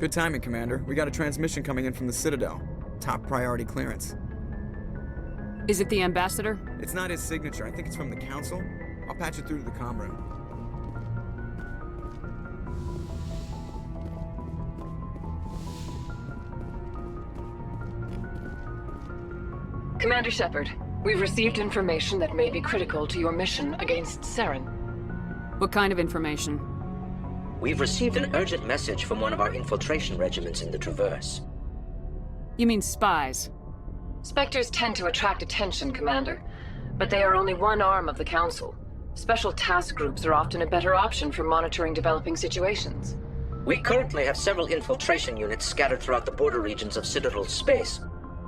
Good timing, Commander. We got a transmission coming in from the Citadel. Top priority clearance. Is it the Ambassador? It's not his signature. I think it's from the Council. I'll patch it through to the comm room. Commander Shepard, we've received information that may be critical to your mission against Saren. What kind of information? We've received an urgent message from one of our infiltration regiments in the Traverse. You mean spies? Spectres tend to attract attention, Commander, but they are only one arm of the Council. Special task groups are often a better option for monitoring developing situations. We currently have several infiltration units scattered throughout the border regions of Citadel's space.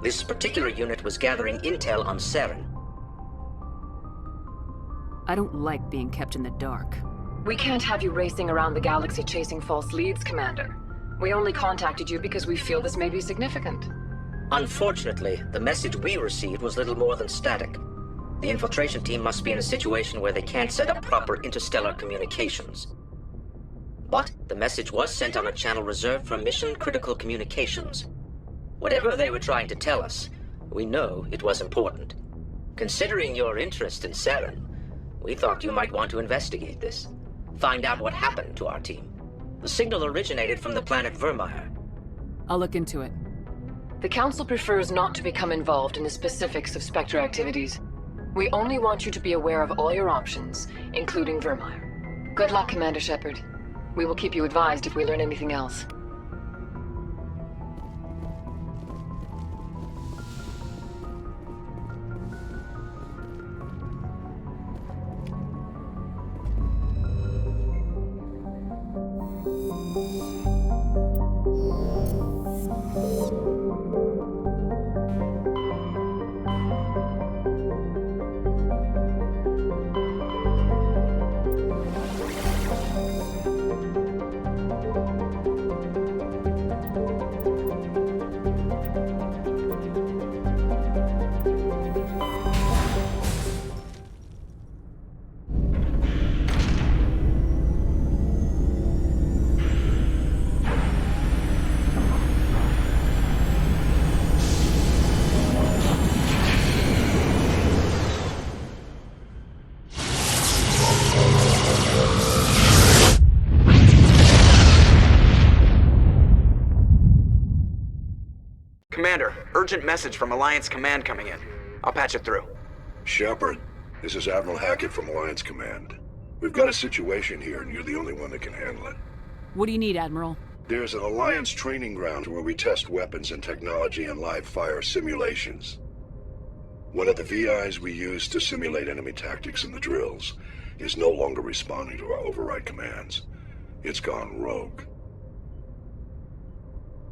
This particular unit was gathering intel on Saren. I don't like being kept in the dark. We can't have you racing around the galaxy chasing false leads, Commander. We only contacted you because we feel this may be significant. Unfortunately, the message we received was little more than static. The infiltration team must be in a situation where they can't set up proper interstellar communications. But the message was sent on a channel reserved for mission-critical communications. Whatever they were trying to tell us, we know it was important. Considering your interest in Saren, we thought you might want to investigate this. Find out what happened to our team. The signal originated from the planet Virmire. I'll look into it. The Council prefers not to become involved in the specifics of Spectre activities. We only want you to be aware of all your options, including Virmire. Good luck, Commander Shepard. We will keep you advised if we learn anything else. Commander, urgent message from Alliance Command coming in. I'll patch it through. Shepard, this is Admiral Hackett from Alliance Command. We've got a situation here, and you're the only one that can handle it. What do you need, Admiral? There's an Alliance training ground where we test weapons and technology in live fire simulations. One of the VIs we use to simulate enemy tactics in the drills is no longer responding to our override commands. It's gone rogue.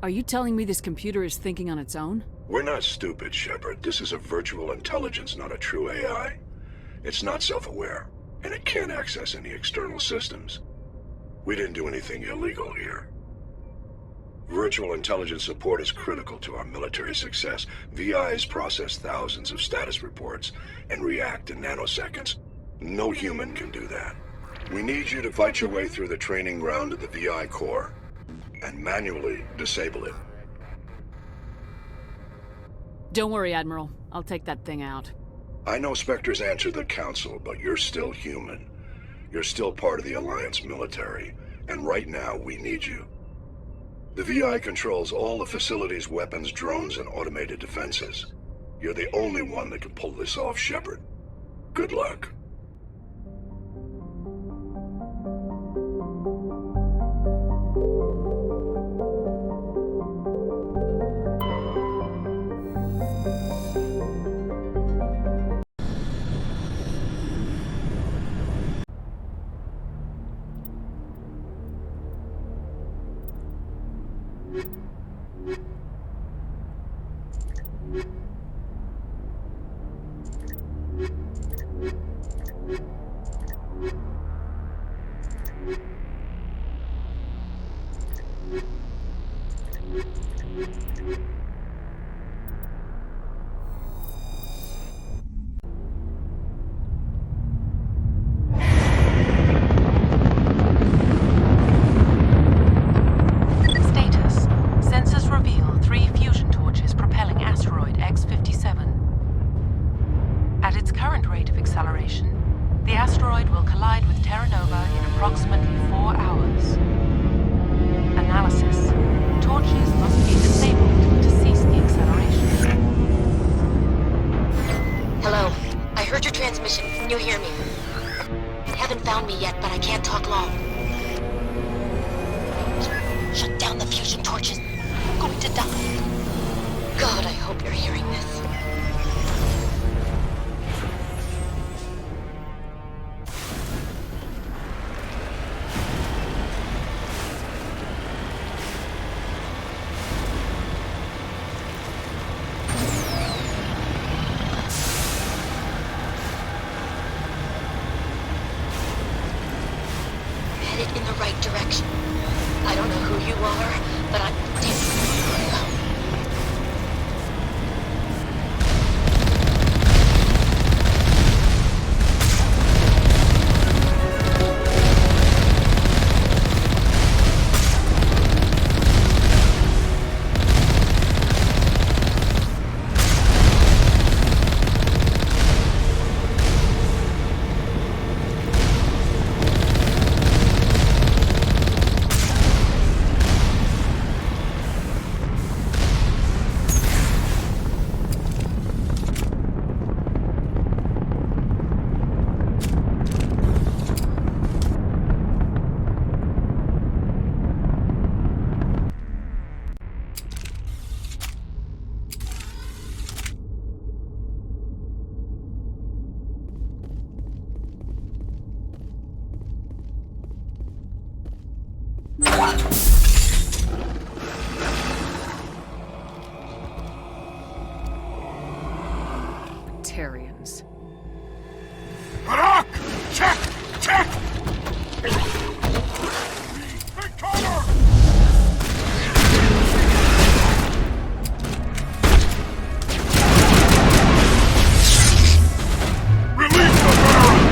Are you telling me this computer is thinking on its own? We're not stupid, Shepard. This is a virtual intelligence, not a true AI. It's not self-aware, and it can't access any external systems. We didn't do anything illegal here. Virtual intelligence support is critical to our military success. VIs process thousands of status reports and react in nanoseconds. No human can do that. We need you to fight your way through the training ground of the VI core and manually disable it. Don't worry, Admiral. I'll take that thing out. I know Spectres answer the Council, but you're still human. You're still part of the Alliance military, and right now we need you. The VI controls all the facility's weapons, drones, and automated defenses. You're the only one that can pull this off, Shepard. Good luck. transmission. Can you hear me? Haven't found me yet, but I can't talk long. Shut down the fusion torches. I'm going to die. God, I hope you're hearing this. Headed in the right direction. I don't know who you are, but I'm damn go. Tarians. Barak! Check! Check! Take cover! Release the Barak!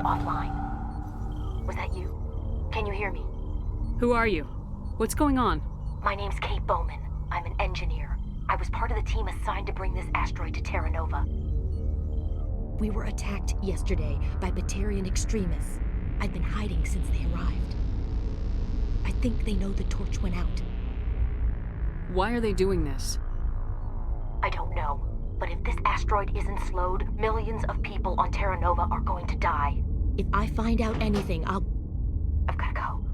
offline. Was that you? Can you hear me? Who are you? What's going on? My name's Kate Bowman. I'm an engineer. I was part of the team assigned to bring this asteroid to Terra Nova. We were attacked yesterday by Batarian extremists. I've been hiding since they arrived. I think they know the torch went out. Why are they doing this? I don't know, but if this asteroid isn't slowed, millions of people on Terra Nova are going to die. If I find out anything, I've gotta go.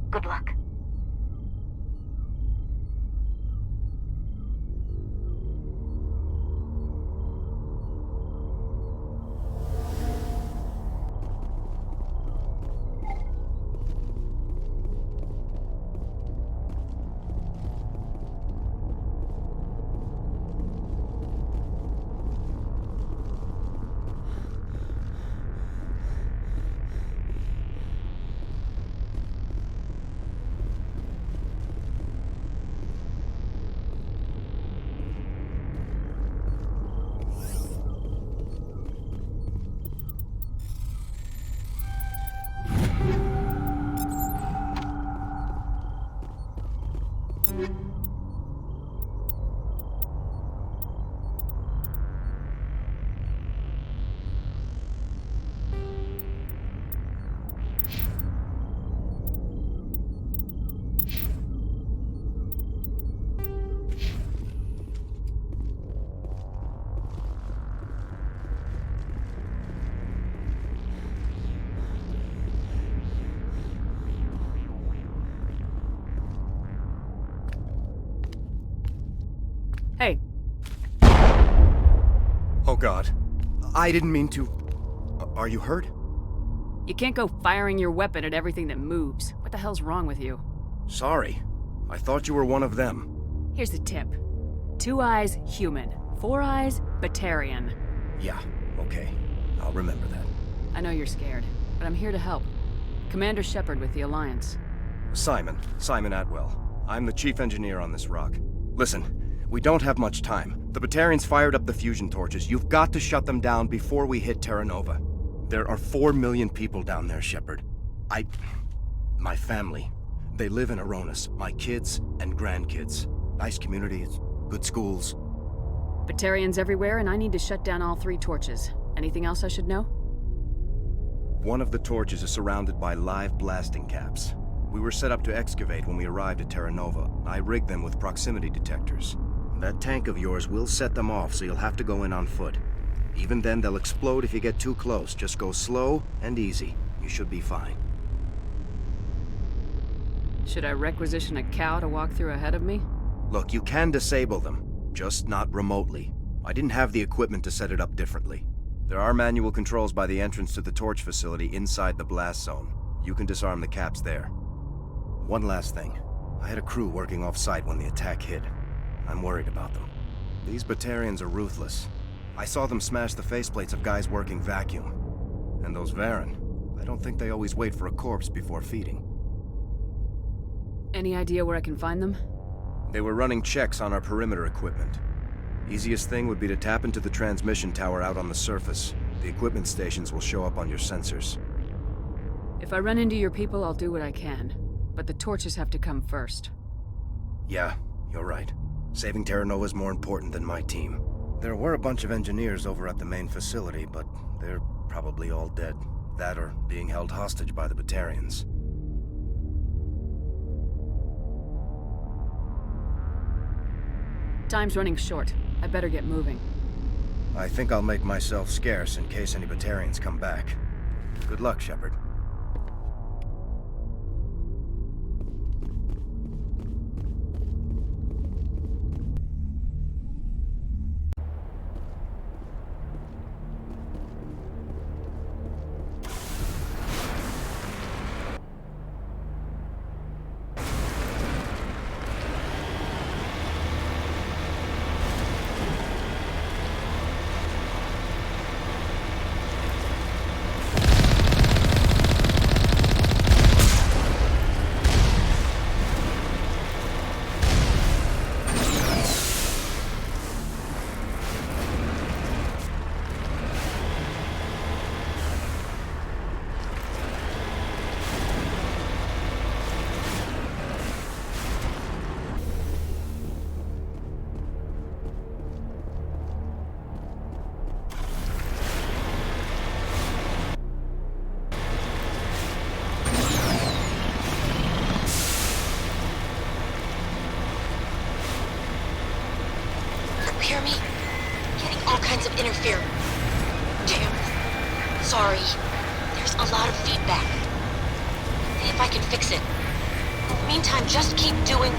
Good luck. Hey, Oh God. I didn't mean to... Are you hurt? you can't go firing your weapon at everything that moves. What the hell's wrong with you? Sorry. I thought you were one of them. Here's the tip. 2 eyes, human. 4 eyes, Batarian. Yeah, okay. I'll remember that. I know you're scared, but I'm here to help. Commander Shepard with the Alliance. Simon Atwell. I'm the chief engineer on this rock. Listen, we don't have much time. The Batarians fired up the fusion torches. You've got to shut them down before we hit Terra Nova. There are 4 million people down there, Shepard. My family. They live in Aronis. My kids and grandkids. Nice communities, good schools. Batarians everywhere, and I need to shut down all 3 torches. Anything else I should know? One of the torches is surrounded by live blasting caps. We were set up to excavate when we arrived at Terra Nova. I rigged them with proximity detectors. That tank of yours will set them off, so you'll have to go in on foot. Even then, they'll explode if you get too close. Just go slow and easy. You should be fine. Should I requisition a cow to walk through ahead of me? Look, you can disable them, just not remotely. I didn't have the equipment to set it up differently. There are manual controls by the entrance to the torch facility inside the blast zone. You can disarm the caps there. One last thing. I had a crew working off-site when the attack hit. I'm worried about them. These Batarians are ruthless. I saw them smash the faceplates of guys working vacuum. And those Varen, I don't think they always wait for a corpse before feeding. Any idea where I can find them? They were running checks on our perimeter equipment. Easiest thing would be to tap into the transmission tower out on the surface. The equipment stations will show up on your sensors. If I run into your people, I'll do what I can. But the torches have to come first. Yeah, you're right. Saving Terra Nova is more important than my team. There were a bunch of engineers over at the main facility, but they're probably all dead. That or being held hostage by the Batarians. Time's running short. I better get moving. I think I'll make myself scarce in case any Batarians come back. Good luck, Shepard. hear me? Getting all kinds of interference. Damn. Sorry. There's a lot of feedback. See if I can fix it. Meantime, just keep doing...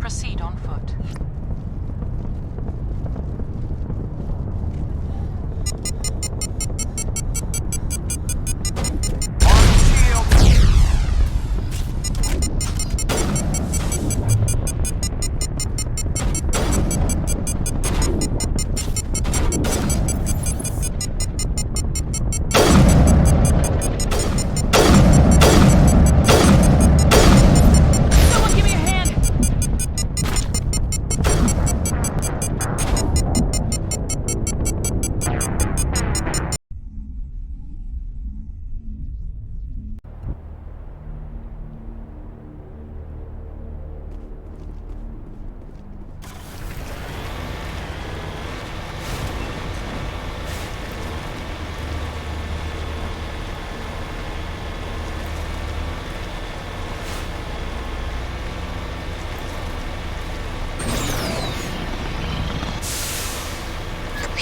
Proceed on foot.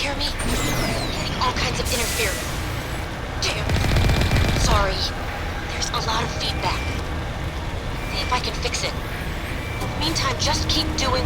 Hear me? Getting all kinds of interference. Damn. Sorry. There's a lot of feedback. See if I can fix it. Meantime, just keep doing...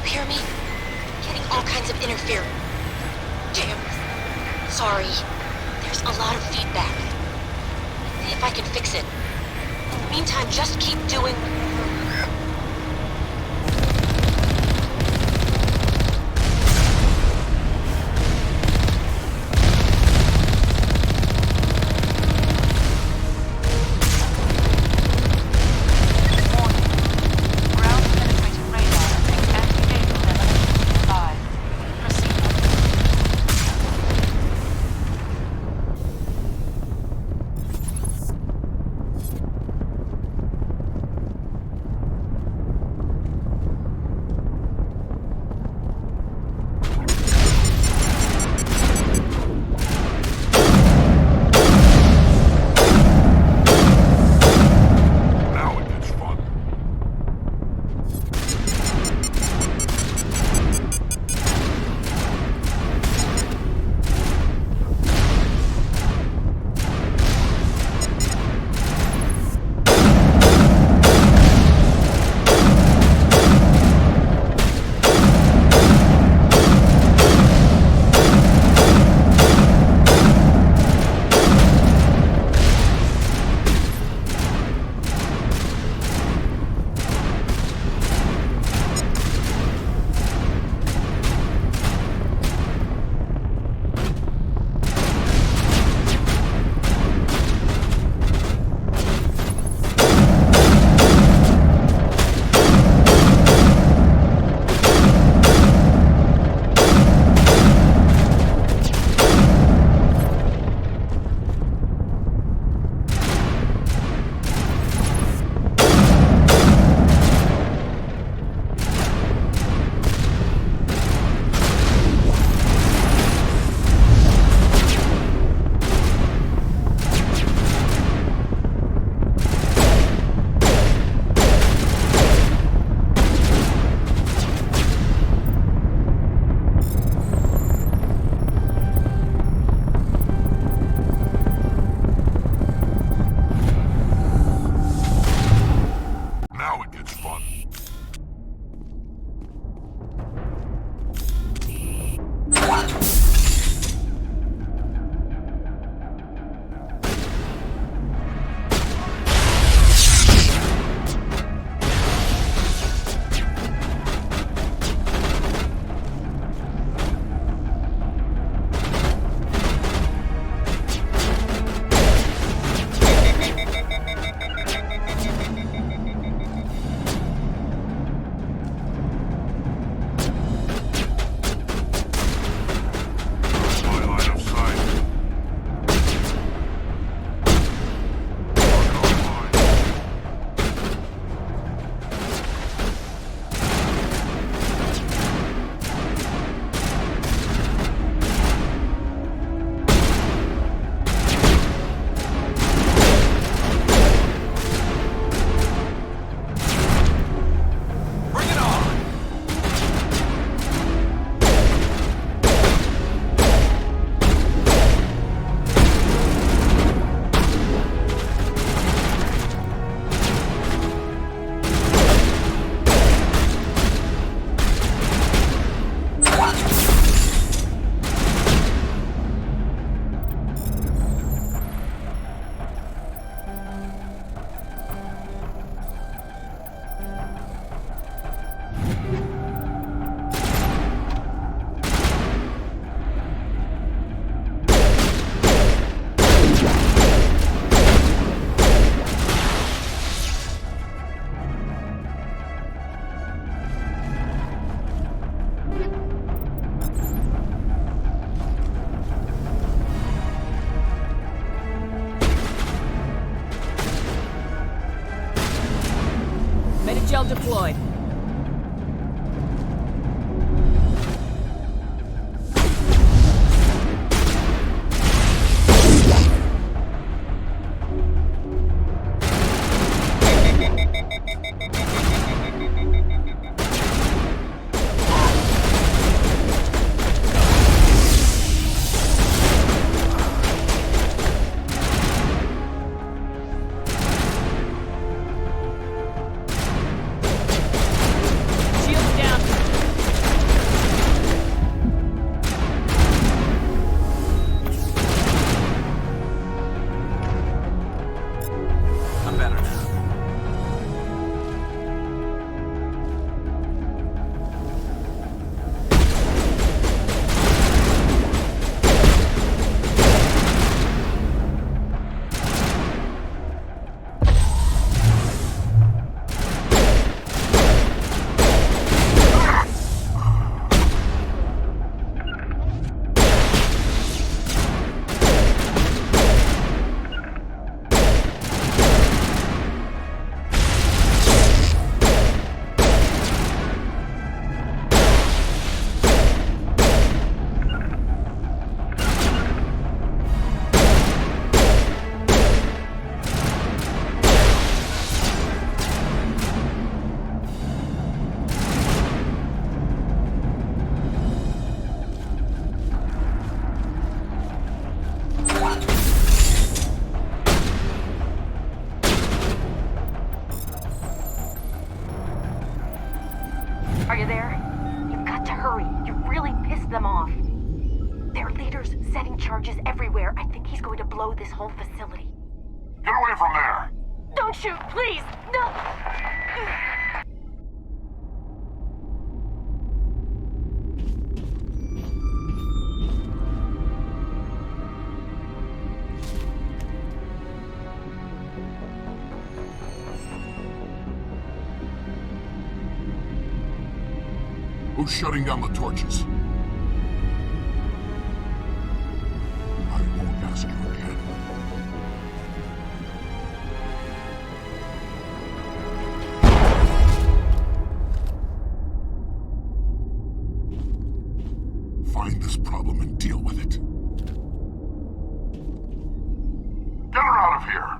Hear me? Getting all kinds of interference. Damn. Sorry. There's a lot of feedback. See if I can fix it. Meantime, just keep doing... Gel deployed. Shields down. I'm better now. Are you there? You've got to hurry. You really pissed them off. Their leader's setting charges everywhere. I think he's going to blow this whole facility. Get away from there! Don't shoot, please! No! Who's shutting down the torches? I won't ask you again. Find this problem and deal with it. Get her out of here!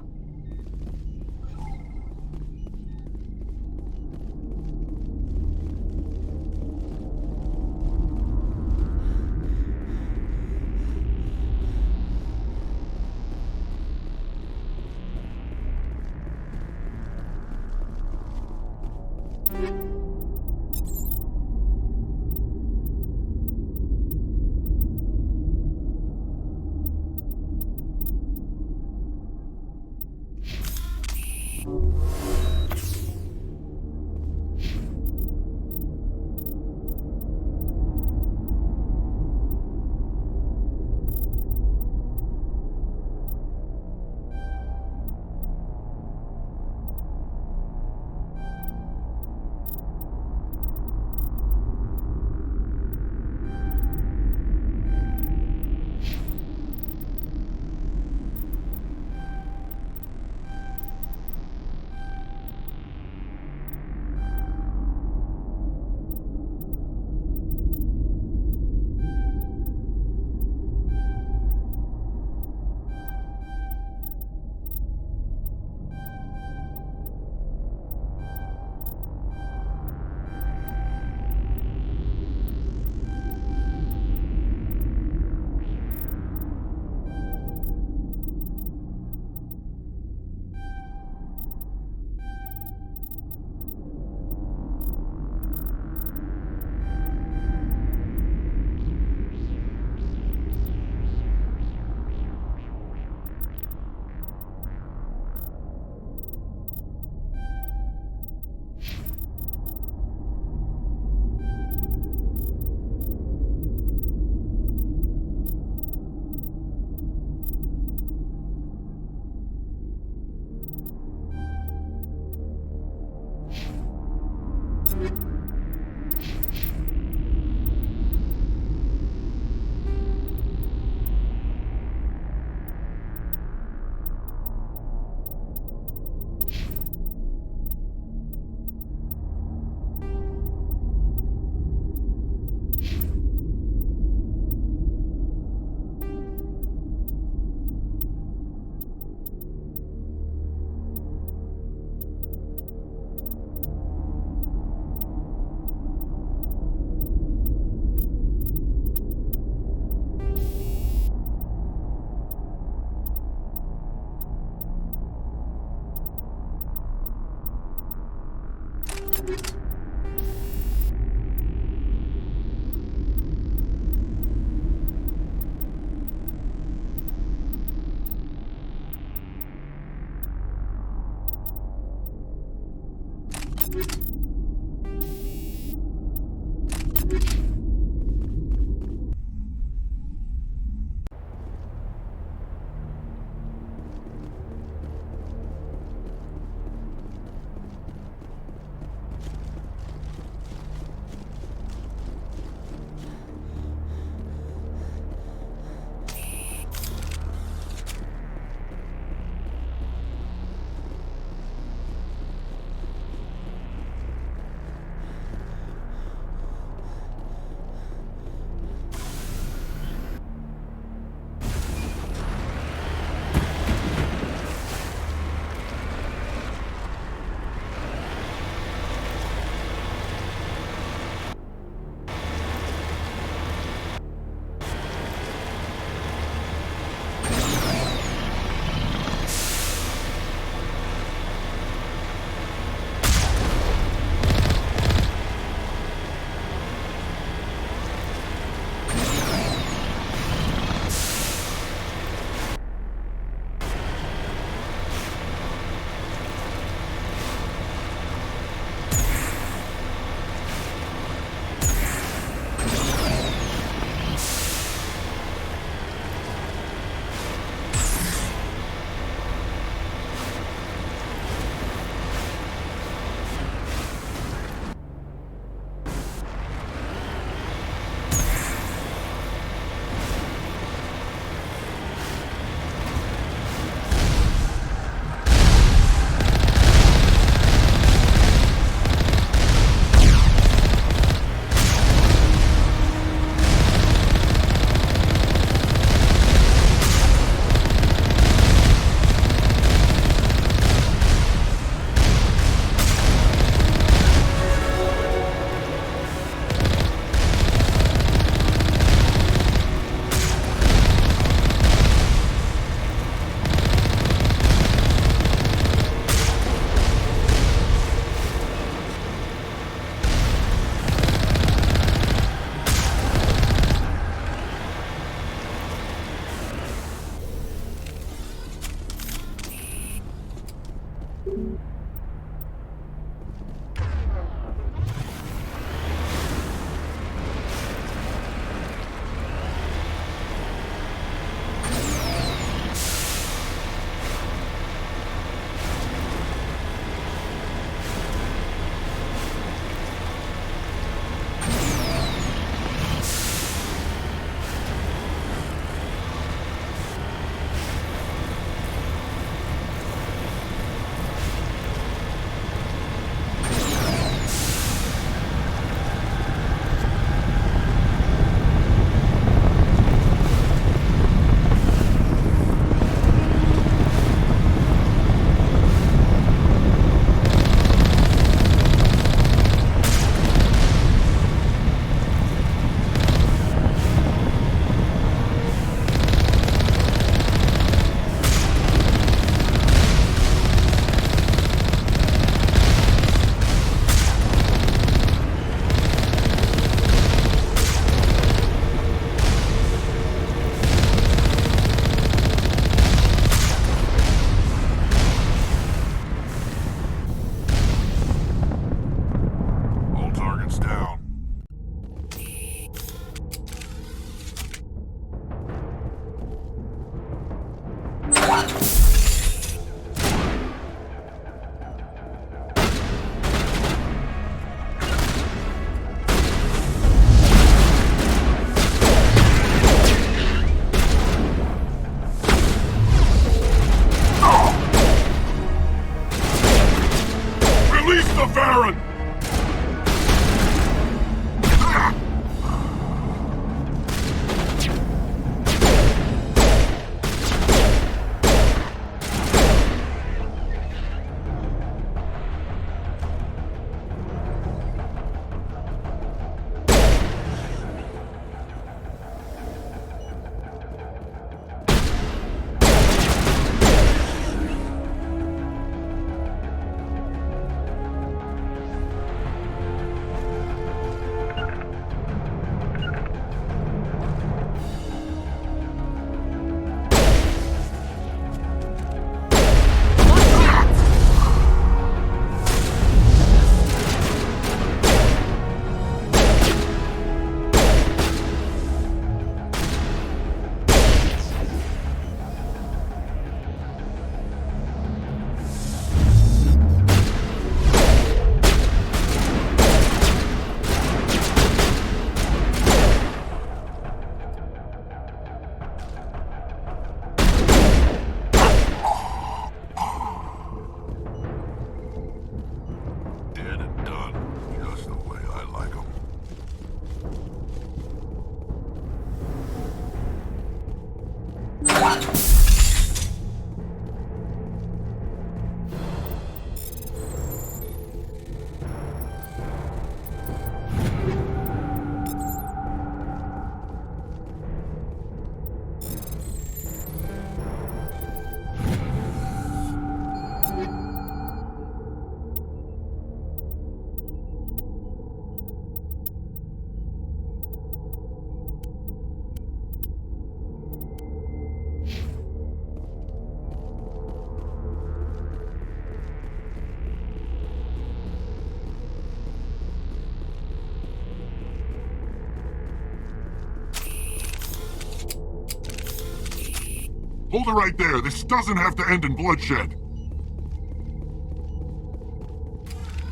Hold it right there. This doesn't have to end in bloodshed.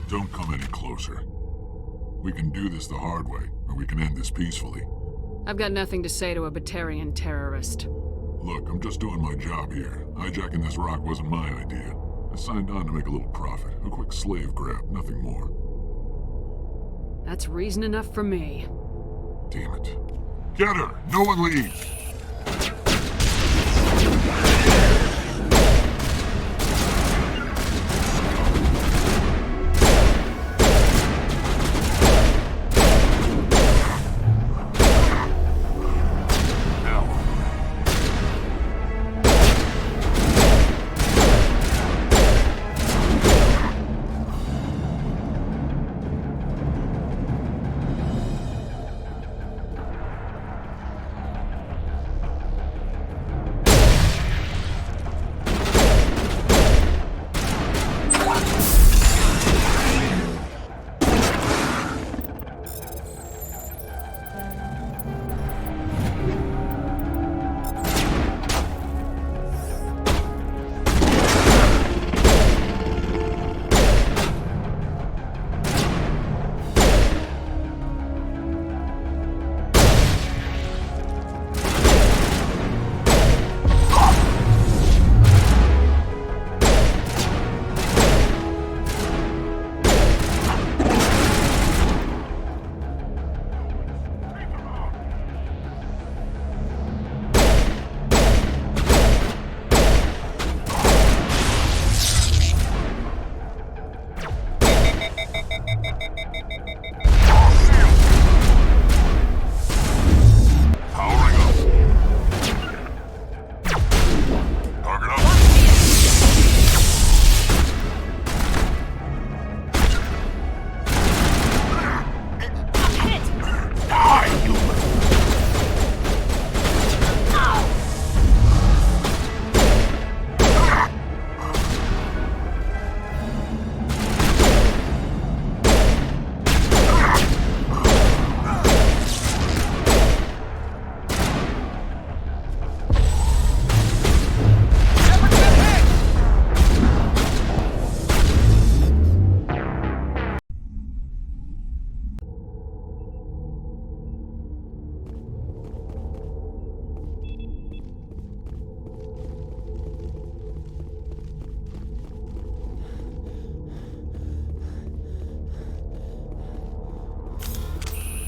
Don't come any closer. We can do this the hard way, or we can end this peacefully. I've got nothing to say to a Batarian terrorist. Look, I'm just doing my job here. Hijacking this rock wasn't my idea. I signed on to make a little profit. A quick slave grab, nothing more. That's reason enough for me. Damn it. Get her! No one leaves!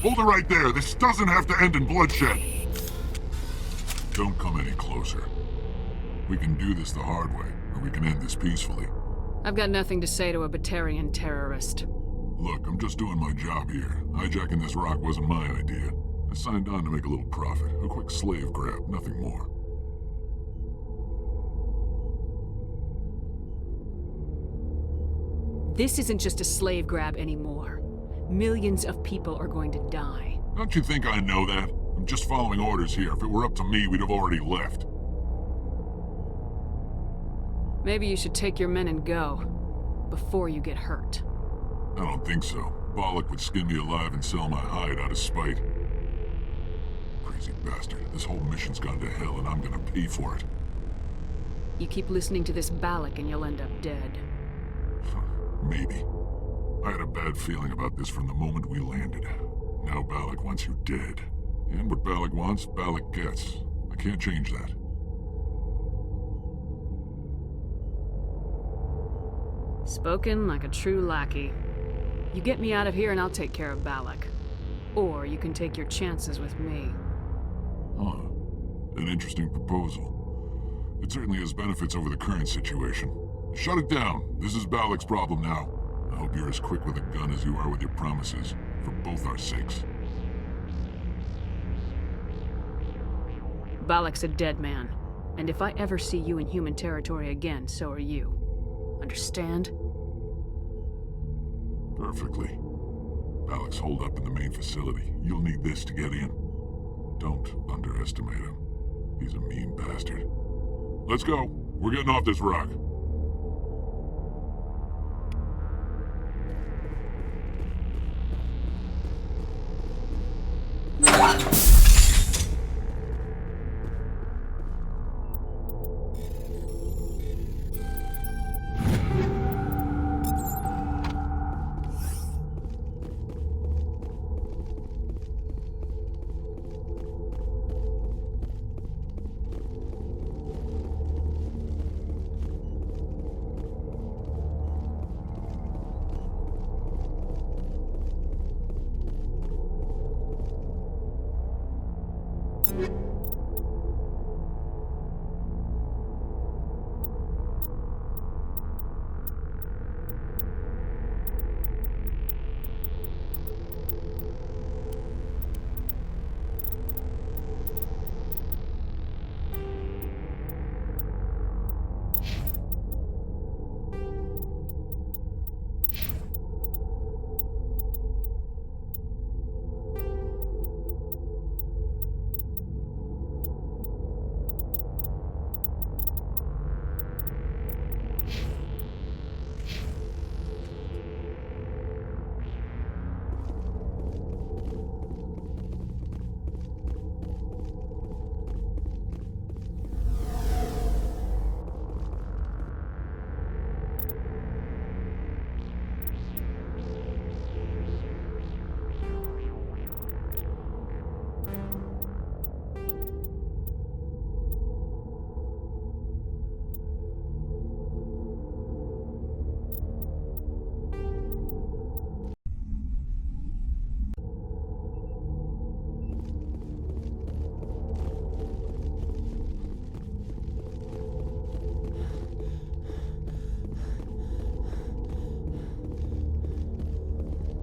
Hold it right there. This doesn't have to end in bloodshed. Don't come any closer. We can do this the hard way, or we can end this peacefully. I've got nothing to say to a Batarian terrorist. Look, I'm just doing my job here. Hijacking this rock wasn't my idea. I signed on to make a little profit. A quick slave grab, nothing more. This isn't just a slave grab anymore. Millions of people are going to die. Don't you think I know that? I'm just following orders here. If it were up to me, we'd have already left. Maybe you should take your men and go, before you get hurt. I don't think so. Balak would skin me alive and sell my hide out of spite. Crazy bastard. This whole mission's gone to hell and I'm gonna pay for it. You keep listening to this Balak and you'll end up dead. Maybe. I had a bad feeling about this from the moment we landed. Now Balak wants you dead. And what Balak wants, Balak gets. I can't change that. Spoken like a true lackey. You get me out of here and I'll take care of Balak. Or you can take your chances with me. Huh. An interesting proposal. It certainly has benefits over the current situation. Shut it down. This is Balak's problem now. I hope you're as quick with a gun as you are with your promises, for both our sakes. Balak's a dead man. And if I ever see you in human territory again, so are you. Understand? Perfectly. Balak's holed up in the main facility. You'll need this to get in. Don't underestimate him. He's a mean bastard. Let's go. We're getting off this rock.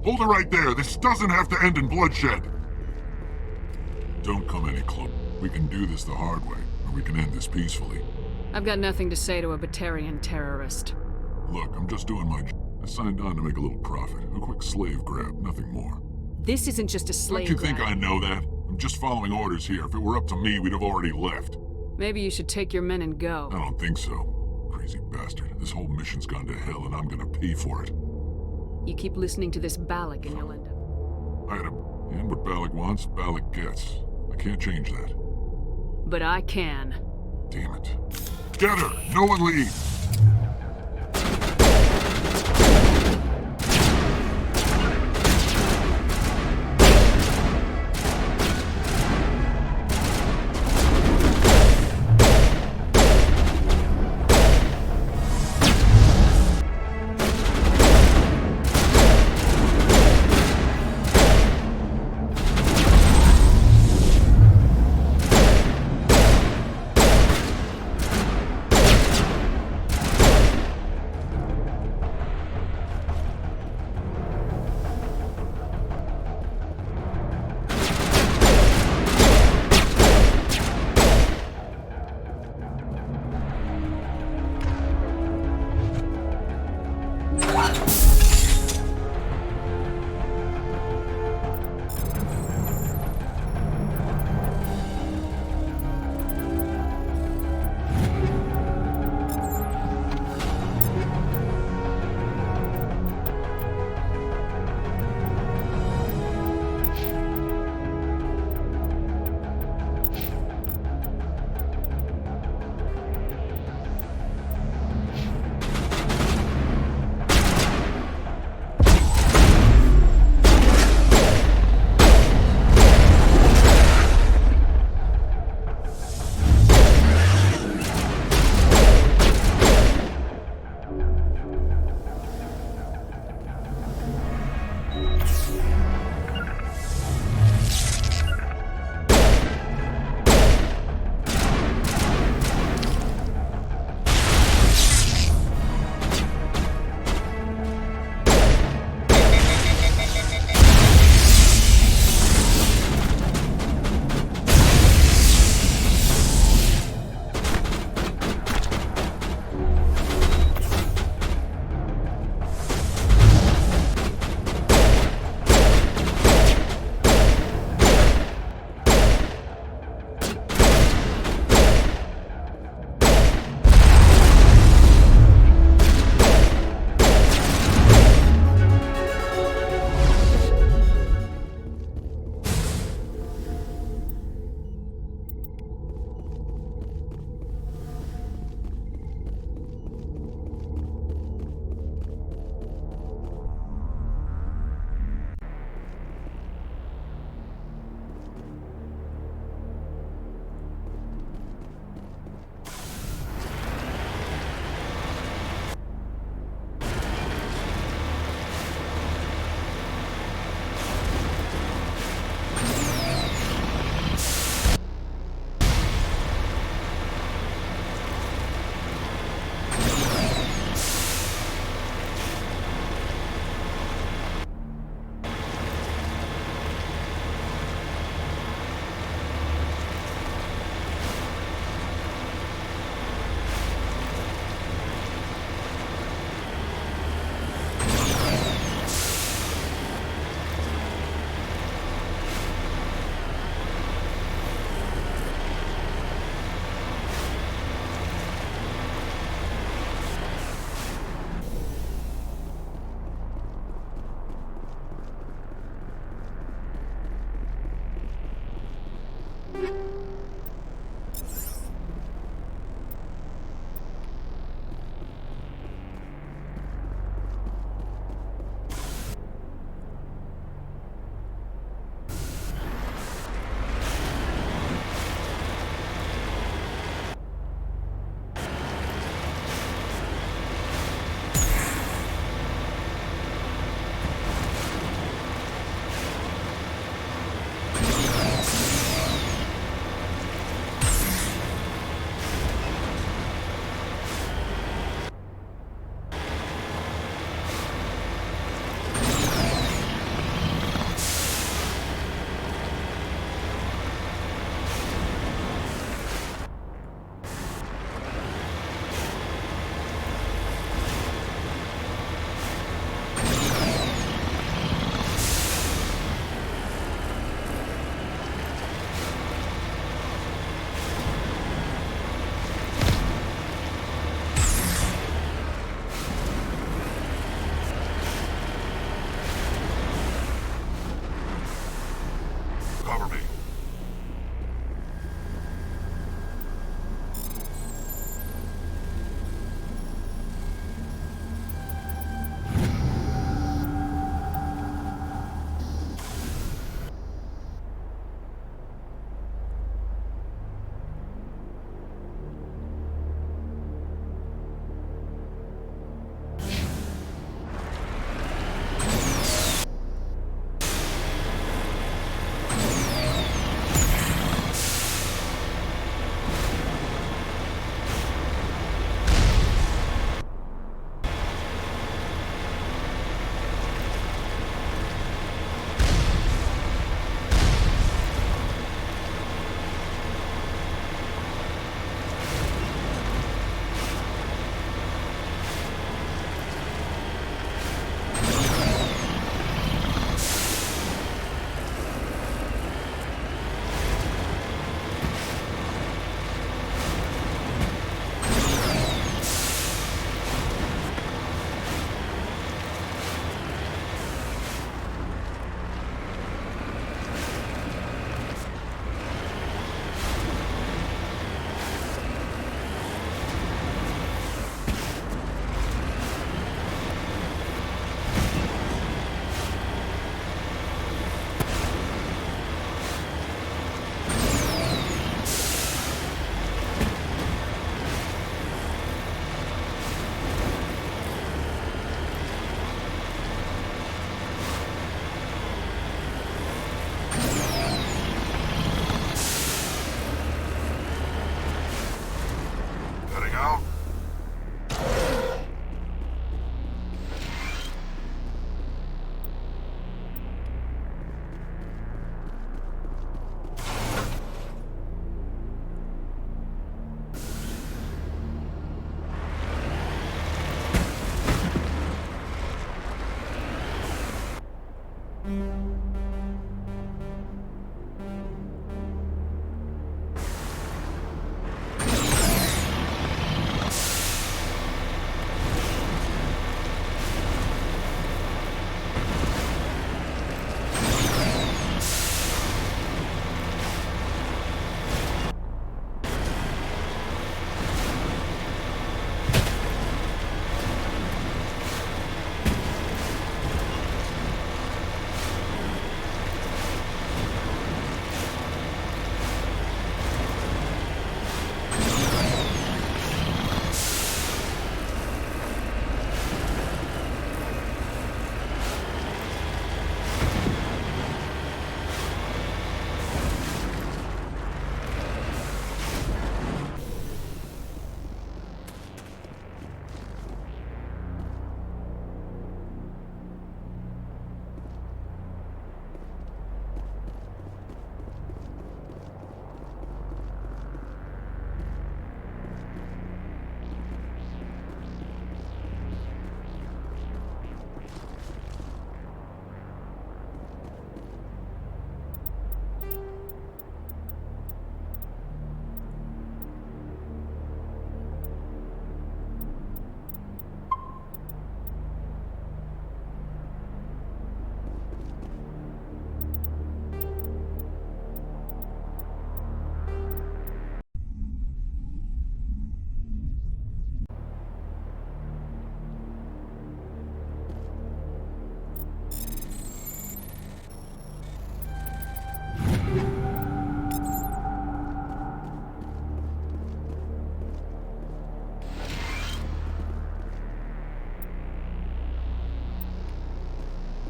Hold it right there. This doesn't have to end in bloodshed. Don't come any closer. We can do this the hard way, or we can end this peacefully. I've got nothing to say to a Batarian terrorist. Look, I'm just doing my job. I signed on to make a little profit. A quick slave grab, nothing more. This isn't just a slave Don't you think grab. I know that? I'm just following orders here. If it were up to me, we'd have already left. Maybe you should take your men and go. I don't think so. Crazy bastard. This whole mission's gone to hell, and I'm gonna pay for it. You keep listening to this Balak and you'll end up... And what Balak wants, Balak gets. I can't change that. But I can. Damn it. Get her! No one leave!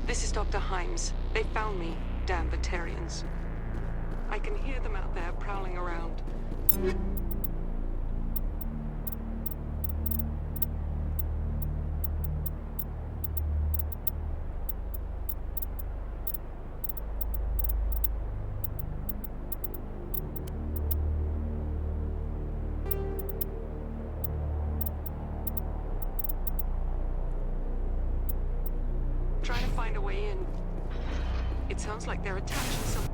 This is Dr. Himes. They found me, damn Batarians. I can hear them out there prowling around. Trying to find a way in. It sounds like they're attaching some...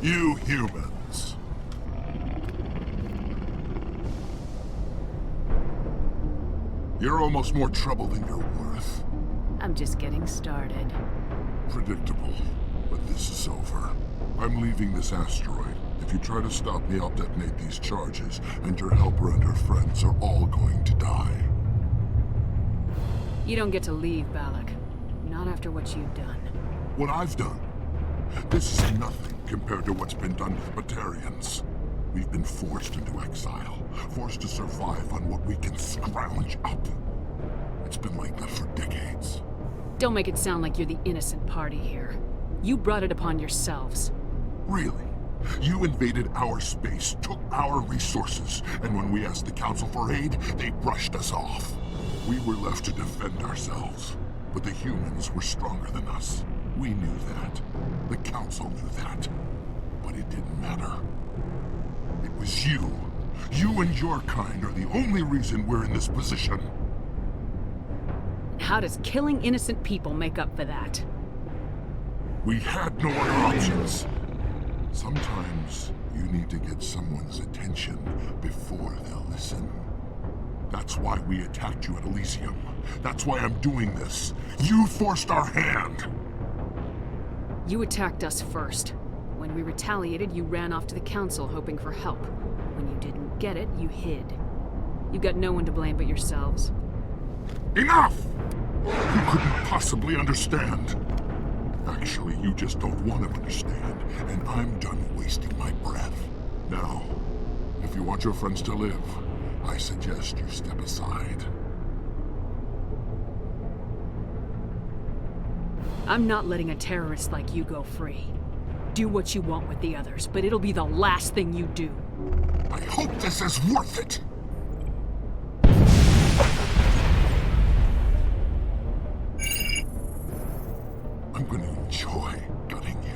You humans. You're almost more trouble than you're worth. I'm just getting started. Predictable, but this is over. I'm leaving this asteroid. If you try to stop me, I'll detonate these charges, and your helper and her friends are all going to die. You don't get to leave, Balak. Not after what you've done. What I've done? This is nothing compared to what's been done to the Batarians. We've been forced into exile, forced to survive on what we can scrounge up. It's been like that for decades. Don't make it sound like you're the innocent party here. You brought it upon yourselves. Really? You invaded our space, took our resources, and when we asked the Council for aid, they brushed us off. We were left to defend ourselves, but the humans were stronger than us. We knew that. The Council knew that. But it didn't matter. It was you. You and your kind are the only reason we're in this position. How does killing innocent people make up for that? We had no other options. Sometimes you need to get someone's attention before they'll listen. That's why we attacked you at Elysium. That's why I'm doing this. You forced our hand. You attacked us first. When we retaliated, you ran off to the Council hoping for help. When you didn't get it, you hid. You got no one to blame but yourselves. Enough! You couldn't possibly understand. Actually, you just don't want to understand, and I'm done wasting my breath. Now, if you want your friends to live, I suggest you step aside. I'm not letting a terrorist like you go free. Do what you want with the others, but it'll be the last thing you do. I hope this is worth it! I'm gonna enjoy gutting you.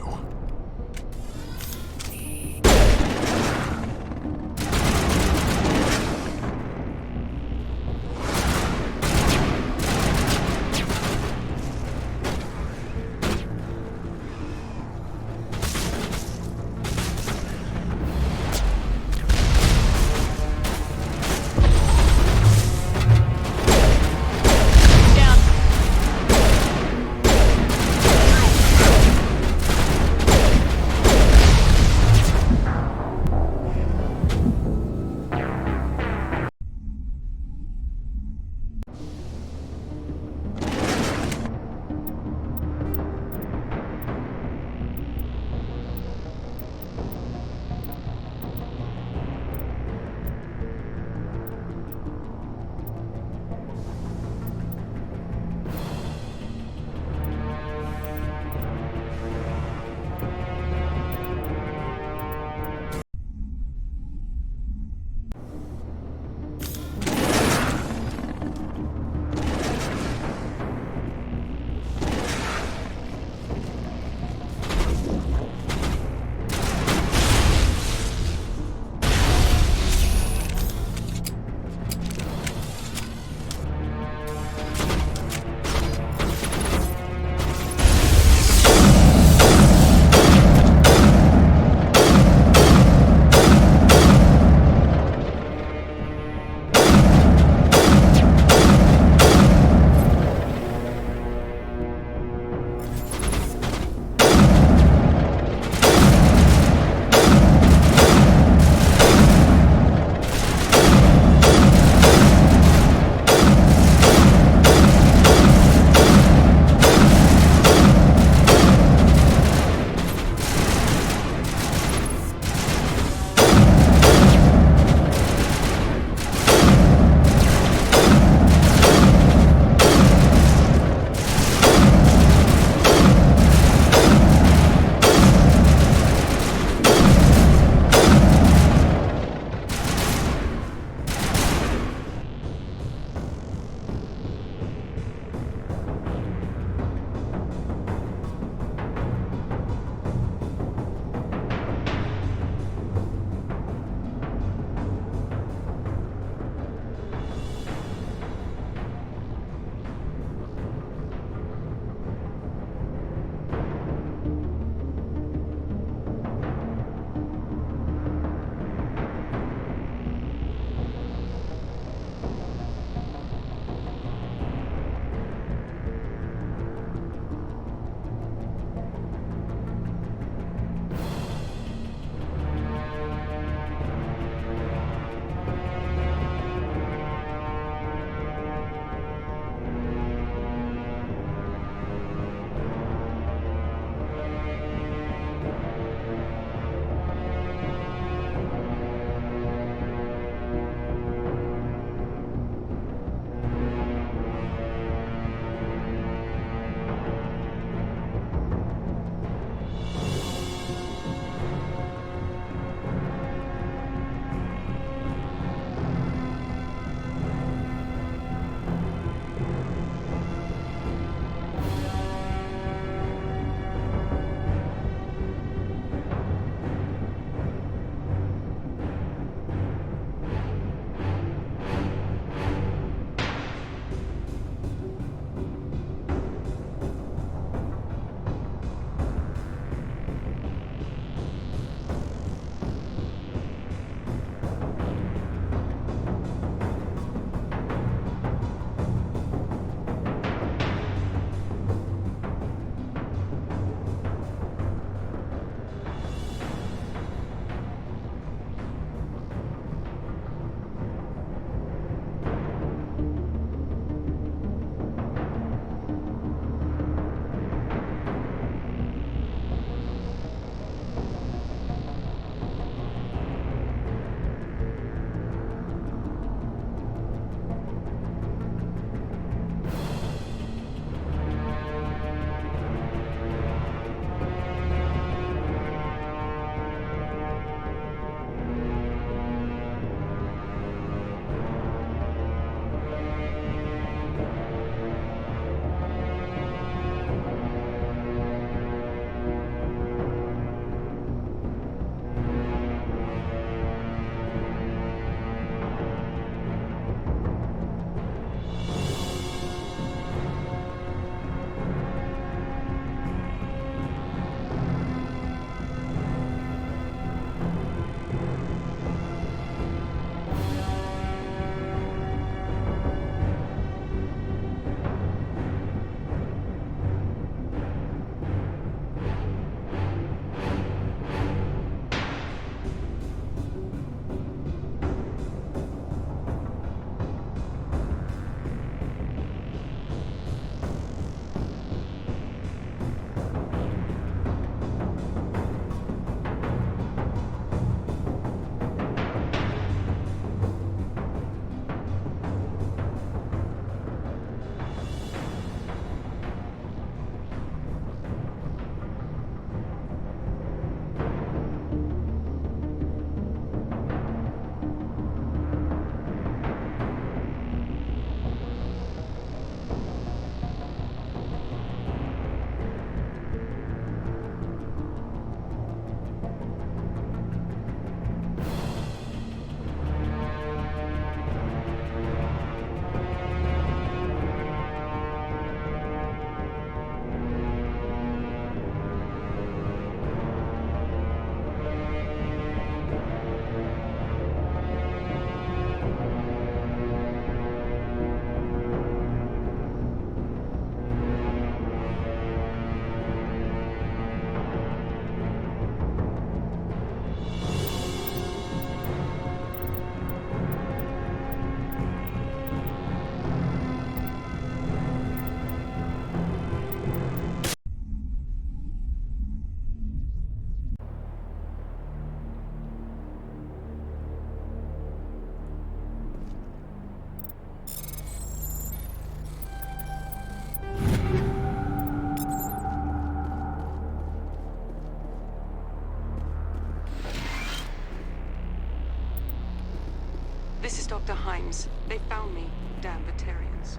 Dr. Himes. They found me, damn Batarians.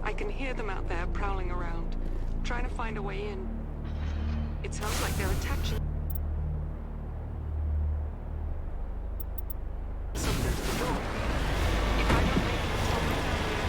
I can hear them out there prowling around, trying to find a way in. It sounds like they're attaching something to the door. If I don't make it, I'll tell my family.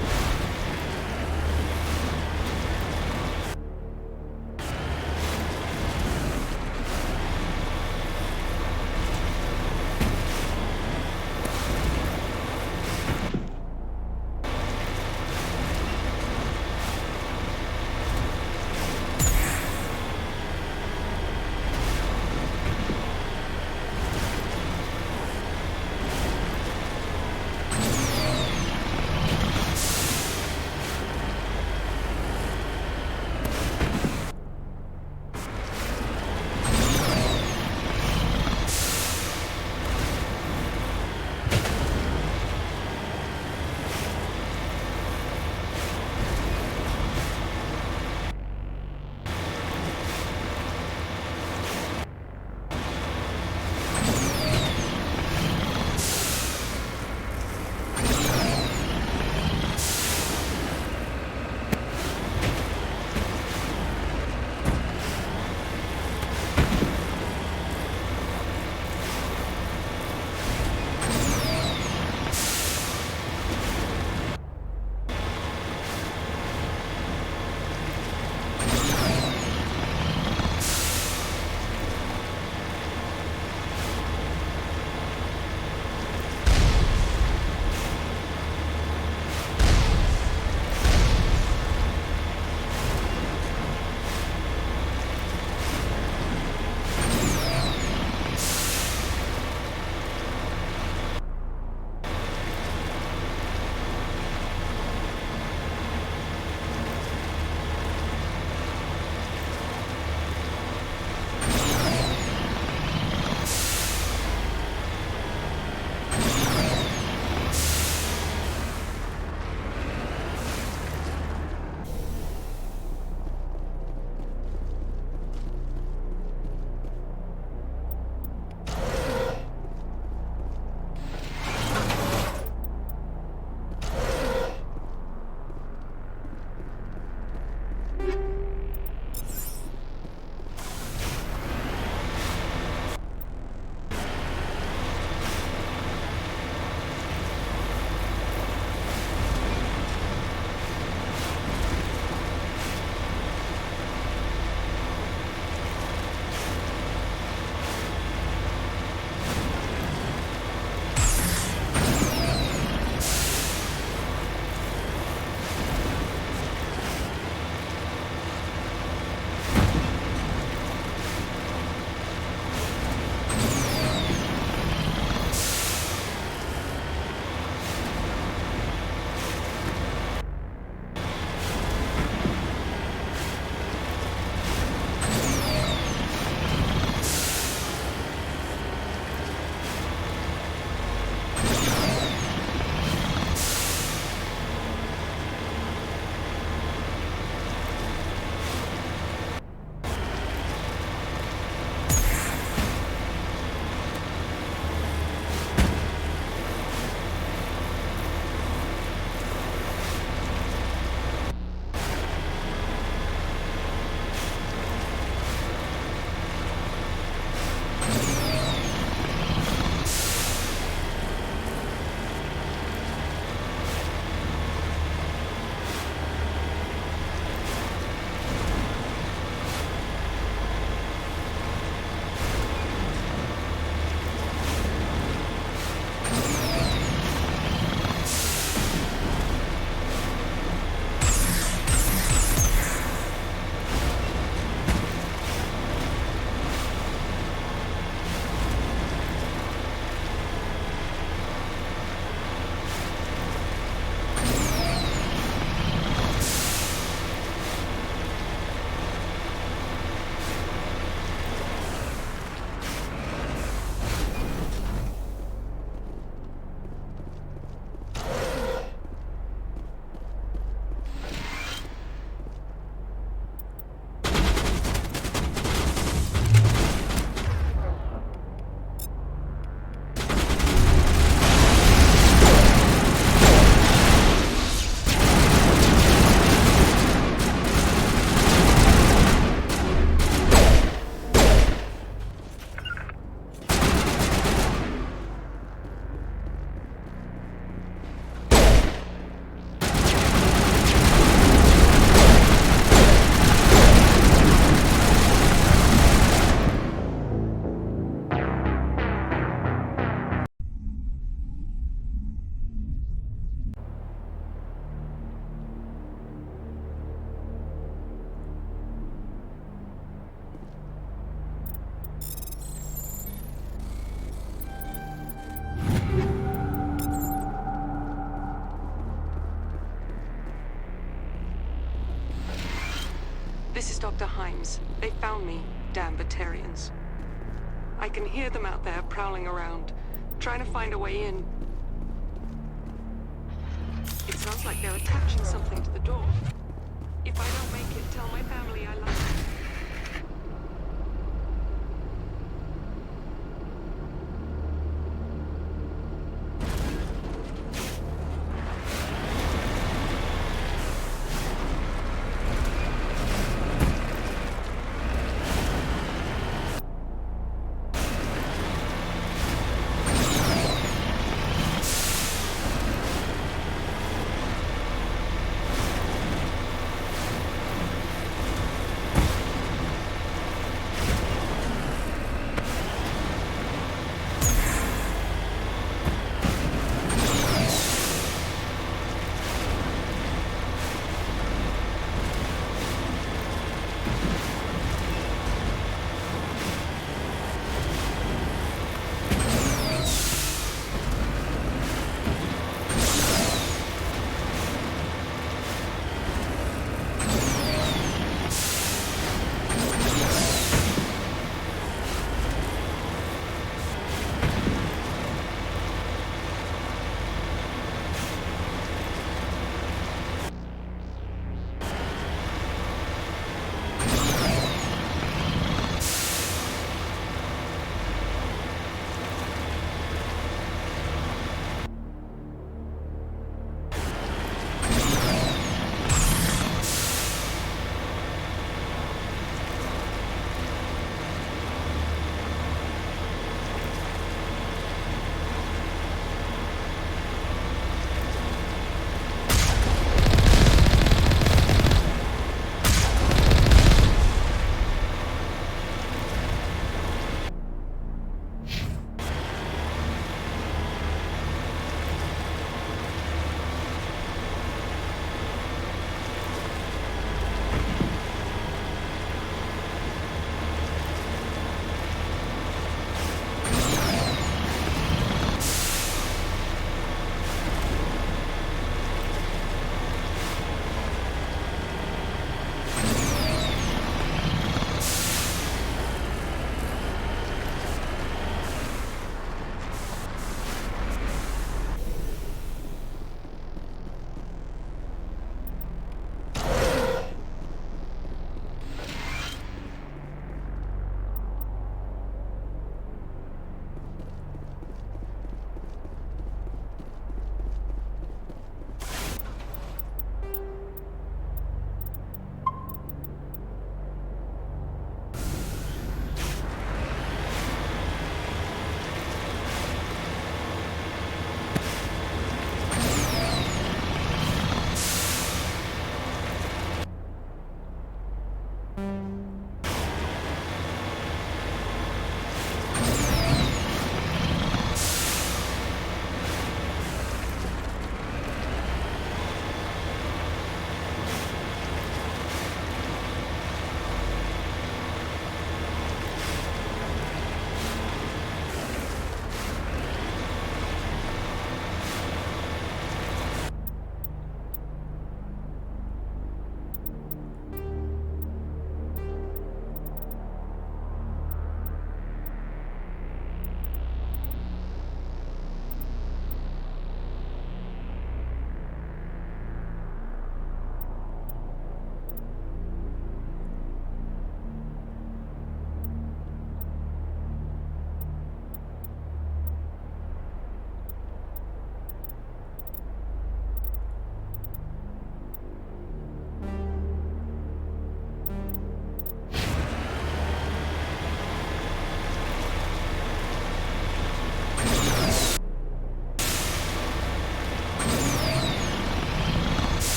This is Dr. Himes. They found me, damn Batarians. I can hear them out there prowling around, trying to find a way in. It sounds like they're attaching something to the door. If I don't make it, tell my family I love them.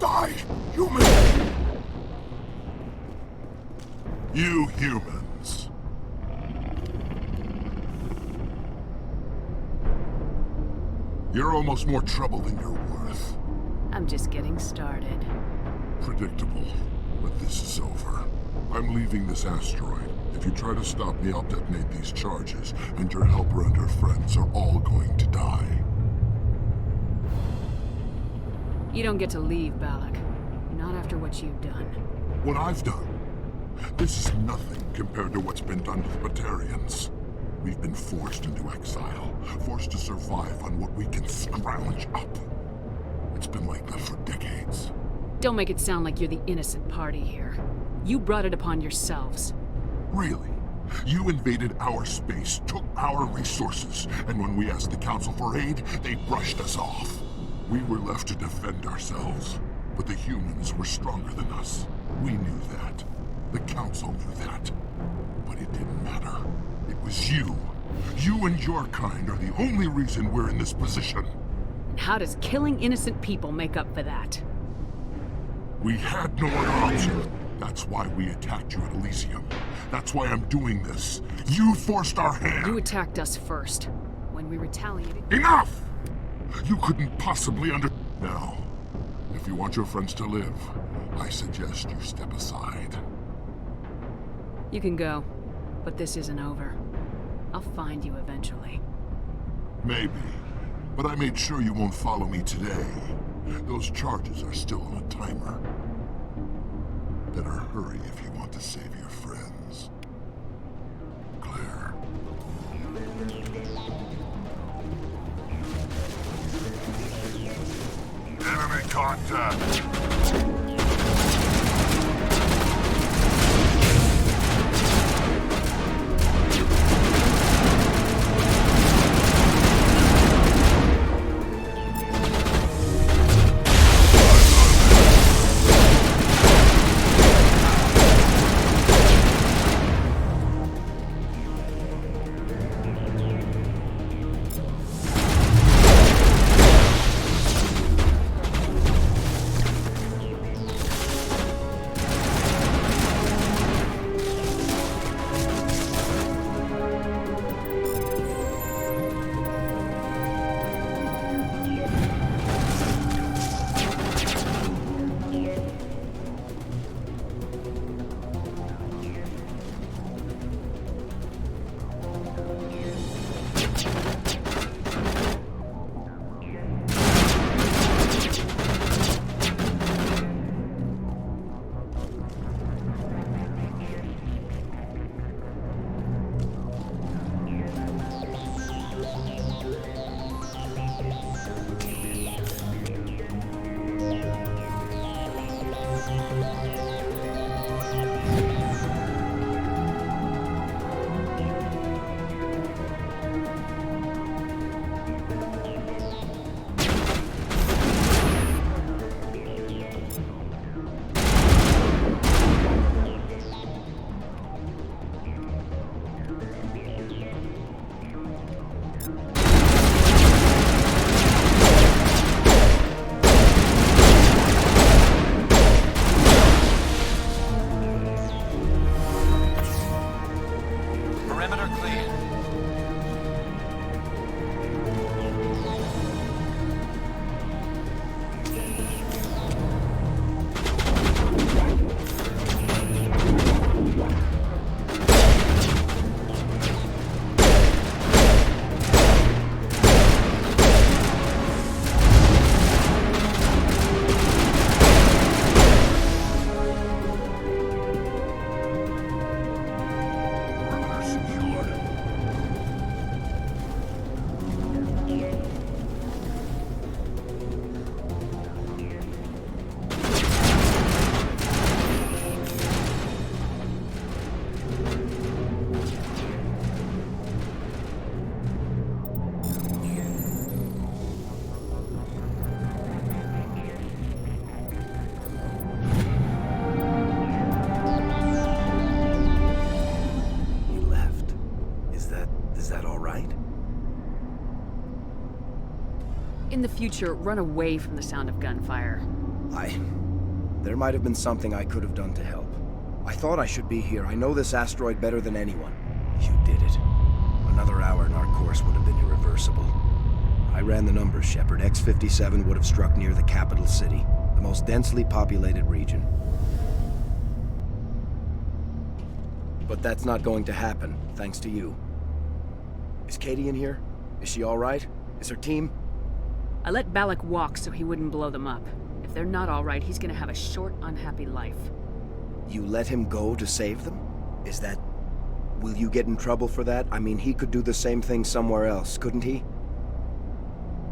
Die, human! You humans. You're almost more trouble than you're worth. I'm just getting started. Predictable, but this is over. I'm leaving this asteroid. If you try to stop me, I'll detonate these charges, and your helper and her friends are all going to die. You don't get to leave, Balak. Not after what you've done. What I've done? This is nothing compared to what's been done to the Batarians. We've been forced into exile, forced to survive on what we can scrounge up. It's been like that for decades. Don't make it sound like you're the innocent party here. You brought it upon yourselves. Really? You invaded our space, took our resources, and when we asked the Council for aid, they brushed us off. We were left to defend ourselves, but the humans were stronger than us. We knew that. The Council knew that. But it didn't matter. It was you. You and your kind are the only reason we're in this position. And how does killing innocent people make up for that? We had no other option. That's why we attacked you at Elysium. That's why I'm doing this. You forced our hand. You attacked us first. When we retaliated... Enough! You couldn't possibly Now, if you want your friends to live, I suggest you step aside. You can go, but this isn't over. I'll find you eventually. Maybe, but I made sure you won't follow me today. Those charges are still on a timer. Better hurry if you want to save your friends. Claire. Enemy contact! In the future, run away from the sound of gunfire. There might have been something I could have done to help. I thought I should be here. I know this asteroid better than anyone. You did it. Another hour and our course would have been irreversible. I ran the numbers, Shepard. X-57 would have struck near the capital city, the most densely populated region. But that's not going to happen, thanks to you. Is Katie in here? Is she all right? Is her team? I let Balak walk so he wouldn't blow them up. If they're not all right, he's gonna have a short, unhappy life. You let him go to save them? Is that... Will you get in trouble for that? I mean, he could do the same thing somewhere else, couldn't he?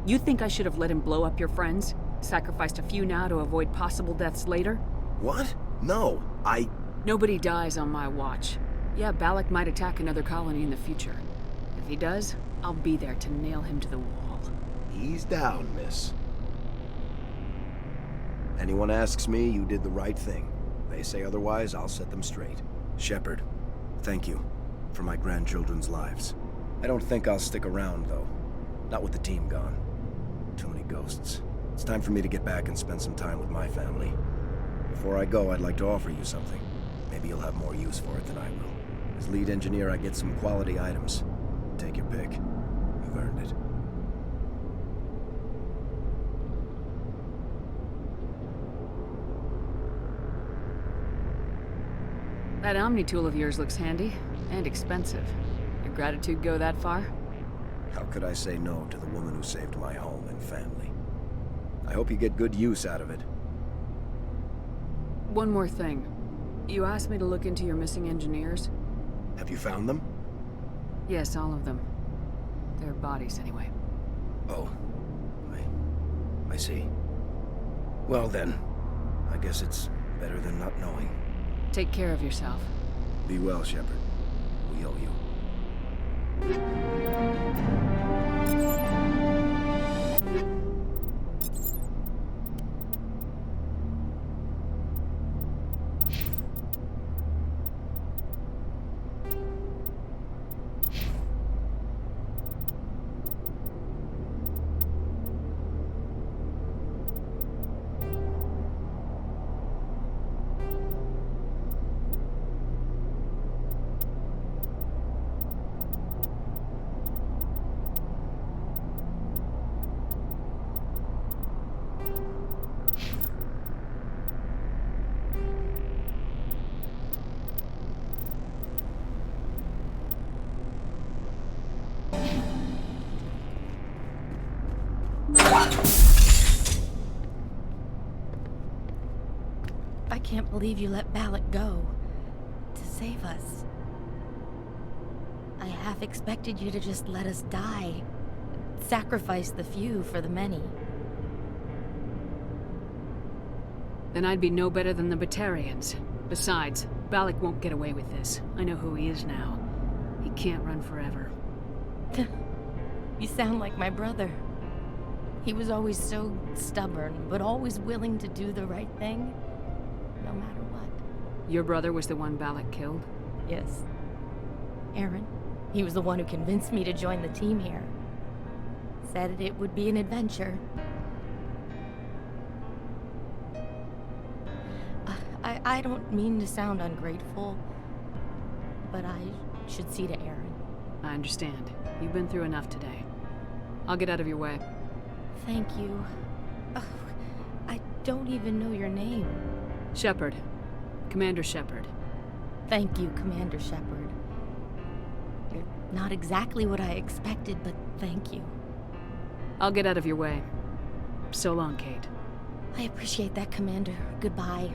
You think I should have let him blow up your friends? Sacrificed a few now to avoid possible deaths later? What? No, Nobody dies on my watch. Yeah, Balak might attack another colony in the future. If he does, I'll be there to nail him to the wall. Ease down, miss. Anyone asks me, you did the right thing. They say otherwise, I'll set them straight. Shepard, thank you for my grandchildren's lives. I don't think I'll stick around, though. Not with the team gone. Too many ghosts. It's time for me to get back and spend some time with my family. Before I go, I'd like to offer you something. Maybe you'll have more use for it than I will. As lead engineer, I get some quality items. Take your pick. You've earned it. That Omni tool of yours looks handy and expensive. Your gratitude go that far? How could I say no to the woman who saved my home and family? I hope you get good use out of it. One more thing. You asked me to look into your missing engineers? Have you found them? Yes, all of them. Their bodies, anyway. Oh. I see. Well then, I guess it's better than not knowing. Take care of yourself. Be well, Shepard. We owe you. I can't believe you let Balak go. To save us. I half expected you to just let us die. Sacrifice the few for the many. Then I'd be no better than the Batarians. Besides, Balak won't get away with this. I know who he is now. He can't run forever. You sound like my brother. He was always so stubborn, but always willing to do the right thing, no matter what. Your brother was the one Balak killed? Yes. Aaron. He was the one who convinced me to join the team here. Said it would be an adventure. I don't mean to sound ungrateful, but I should see to Aaron. I understand. You've been through enough today. I'll get out of your way. Thank you. Oh, I don't even know your name. Shepard. Commander Shepard. Thank you, Commander Shepard. You're not exactly what I expected, but thank you. I'll get out of your way. So long, Kate. I appreciate that, Commander. Goodbye.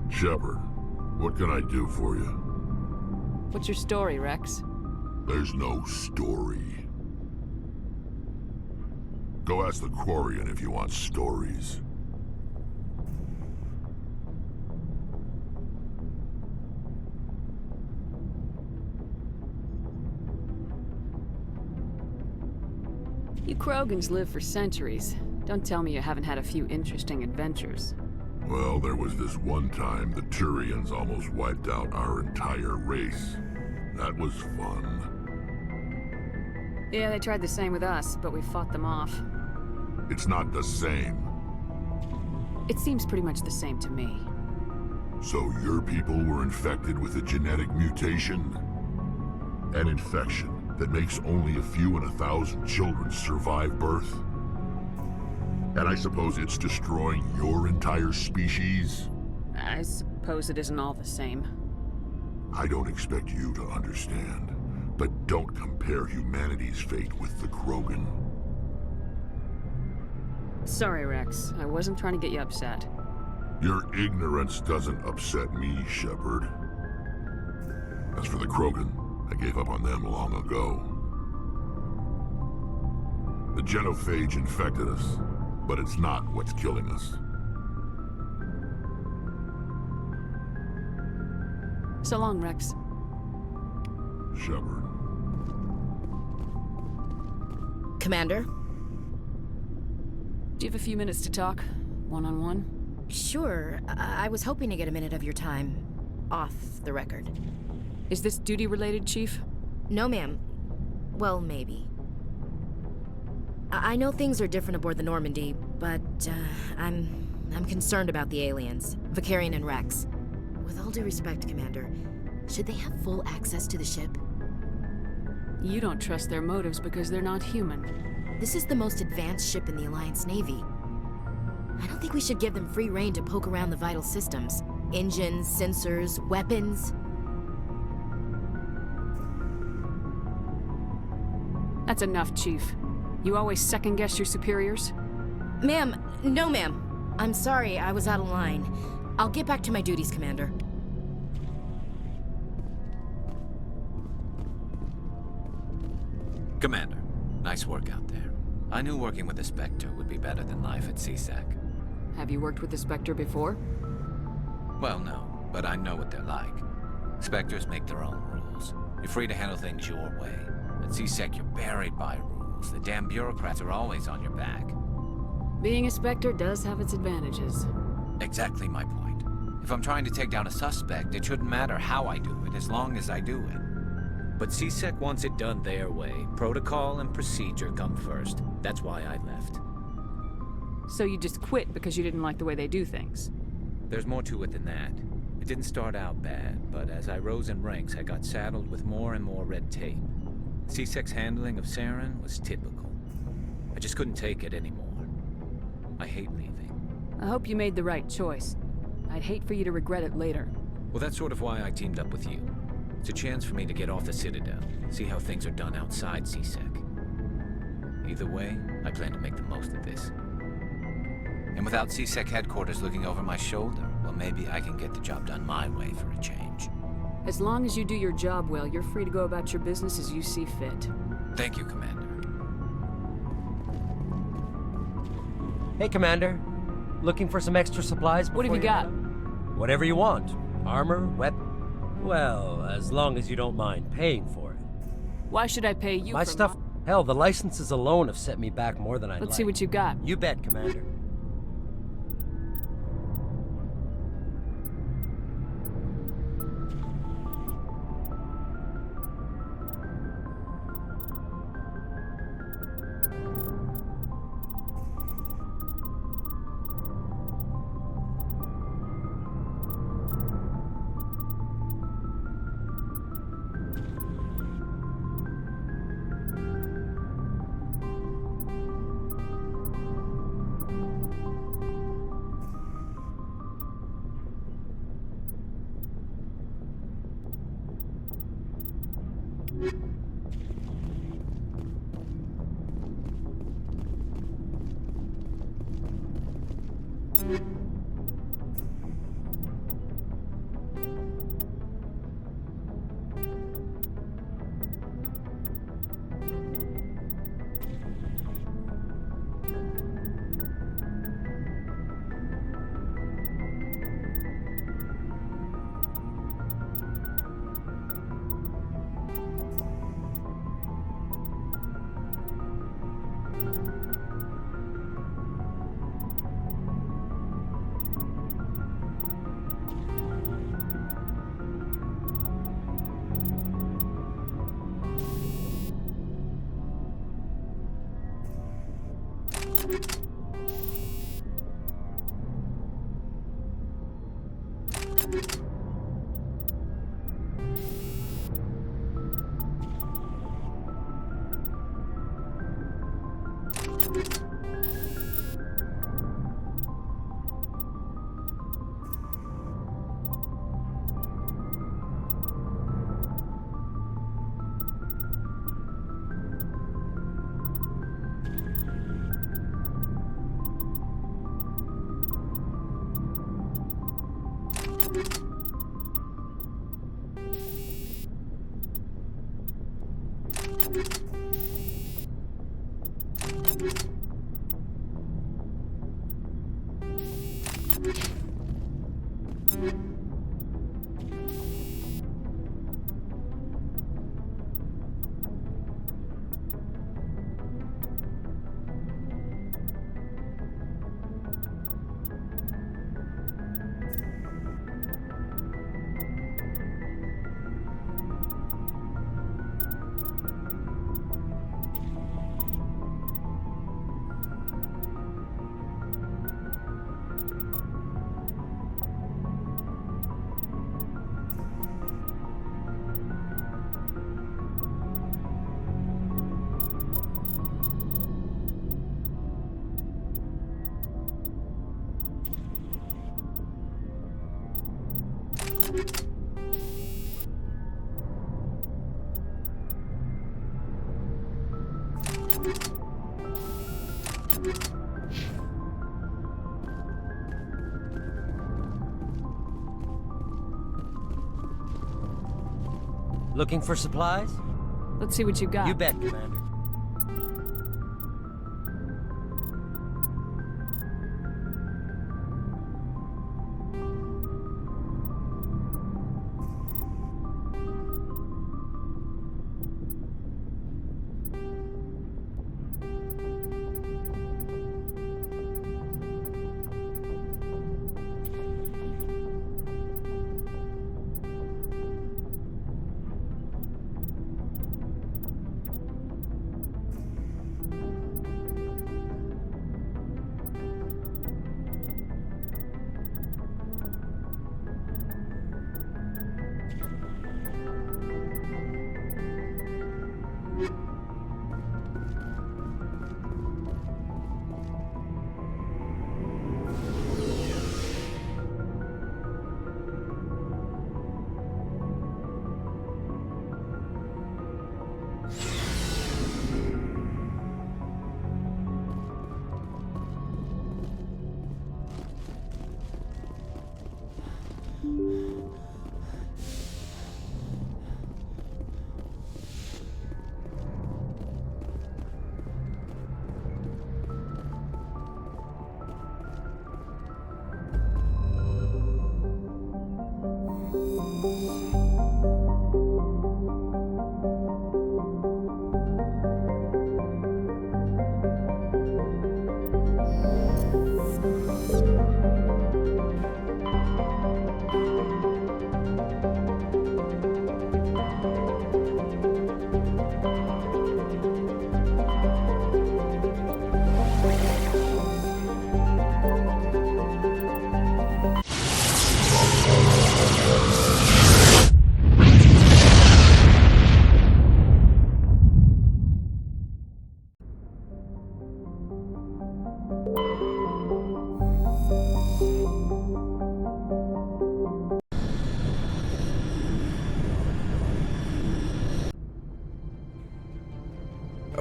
Shepard, what can I do for you? What's your story, Rex? There's no story. Go ask the Quarian if you want stories. You Krogans live for centuries. Don't tell me you haven't had a few interesting adventures. Well, there was this one time the Turians almost wiped out our entire race. That was fun. Yeah, they tried the same with us, but we fought them off. It's not the same. It seems pretty much the same to me. So your people were infected with a genetic mutation? An infection that makes only a few in 1,000 children survive birth? And I suppose it's destroying your entire species? I suppose it isn't all the same. I don't expect you to understand, but don't compare humanity's fate with the Krogan. Sorry, Rex. I wasn't trying to get you upset. Your ignorance doesn't upset me, Shepard. As for the Krogan, I gave up on them long ago. The genophage infected us, but it's not what's killing us. So long, Rex. Shepard. Commander? Do you have a few minutes to talk? One-on-one? Sure. I was hoping to get a minute of your time. Off the record. Is this duty-related, Chief? No, ma'am. Well, maybe. I know things are different aboard the Normandy, but, I'm concerned about the aliens. Vakarian and Rex. With all due respect, Commander, should they have full access to the ship? You don't trust their motives because they're not human. This is the most advanced ship in the Alliance Navy. I don't think we should give them free rein to poke around the vital systems. Engines, sensors, weapons. That's enough, Chief. You always second-guess your superiors? Ma'am, no ma'am. I'm sorry, I was out of line. I'll get back to my duties, Commander. Commander, nice work out there. I knew working with the Spectre would be better than life at CSEC. Have you worked with the Spectre before? Well, no, but I know what they're like. Spectres make their own rules. You're free to handle things your way. At CSEC, you're buried by rules. The damn bureaucrats are always on your back. Being a Spectre does have its advantages. Exactly my point. If I'm trying to take down a suspect, it shouldn't matter how I do it, as long as I do it. But CSEC wants it done their way. Protocol and procedure come first. That's why I left. So you just quit because you didn't like the way they do things? There's more to it than that. It didn't start out bad, but as I rose in ranks, I got saddled with more and more red tape. CSEC's handling of Saren was typical. I just couldn't take it anymore. I hate leaving. I hope you made the right choice. I'd hate for you to regret it later. Well, that's sort of why I teamed up with you. It's a chance for me to get off the Citadel, see how things are done outside CSEC. Either way, I plan to make the most of this. And without CSEC headquarters looking over my shoulder, well, maybe I can get the job done my way for a change. As long as you do your job well, you're free to go about your business as you see fit. Thank you, Commander. Hey, Commander. Looking for some extra supplies before What have you got? Whatever you want. Armor, weapon. Well, as long as you don't mind paying for it. Why should I pay you My for stuff... Hell, the licenses alone have set me back more than I'd Let's like. see what you got. You bet, Commander. Looking for supplies? Let's see what you got. You bet, Commander.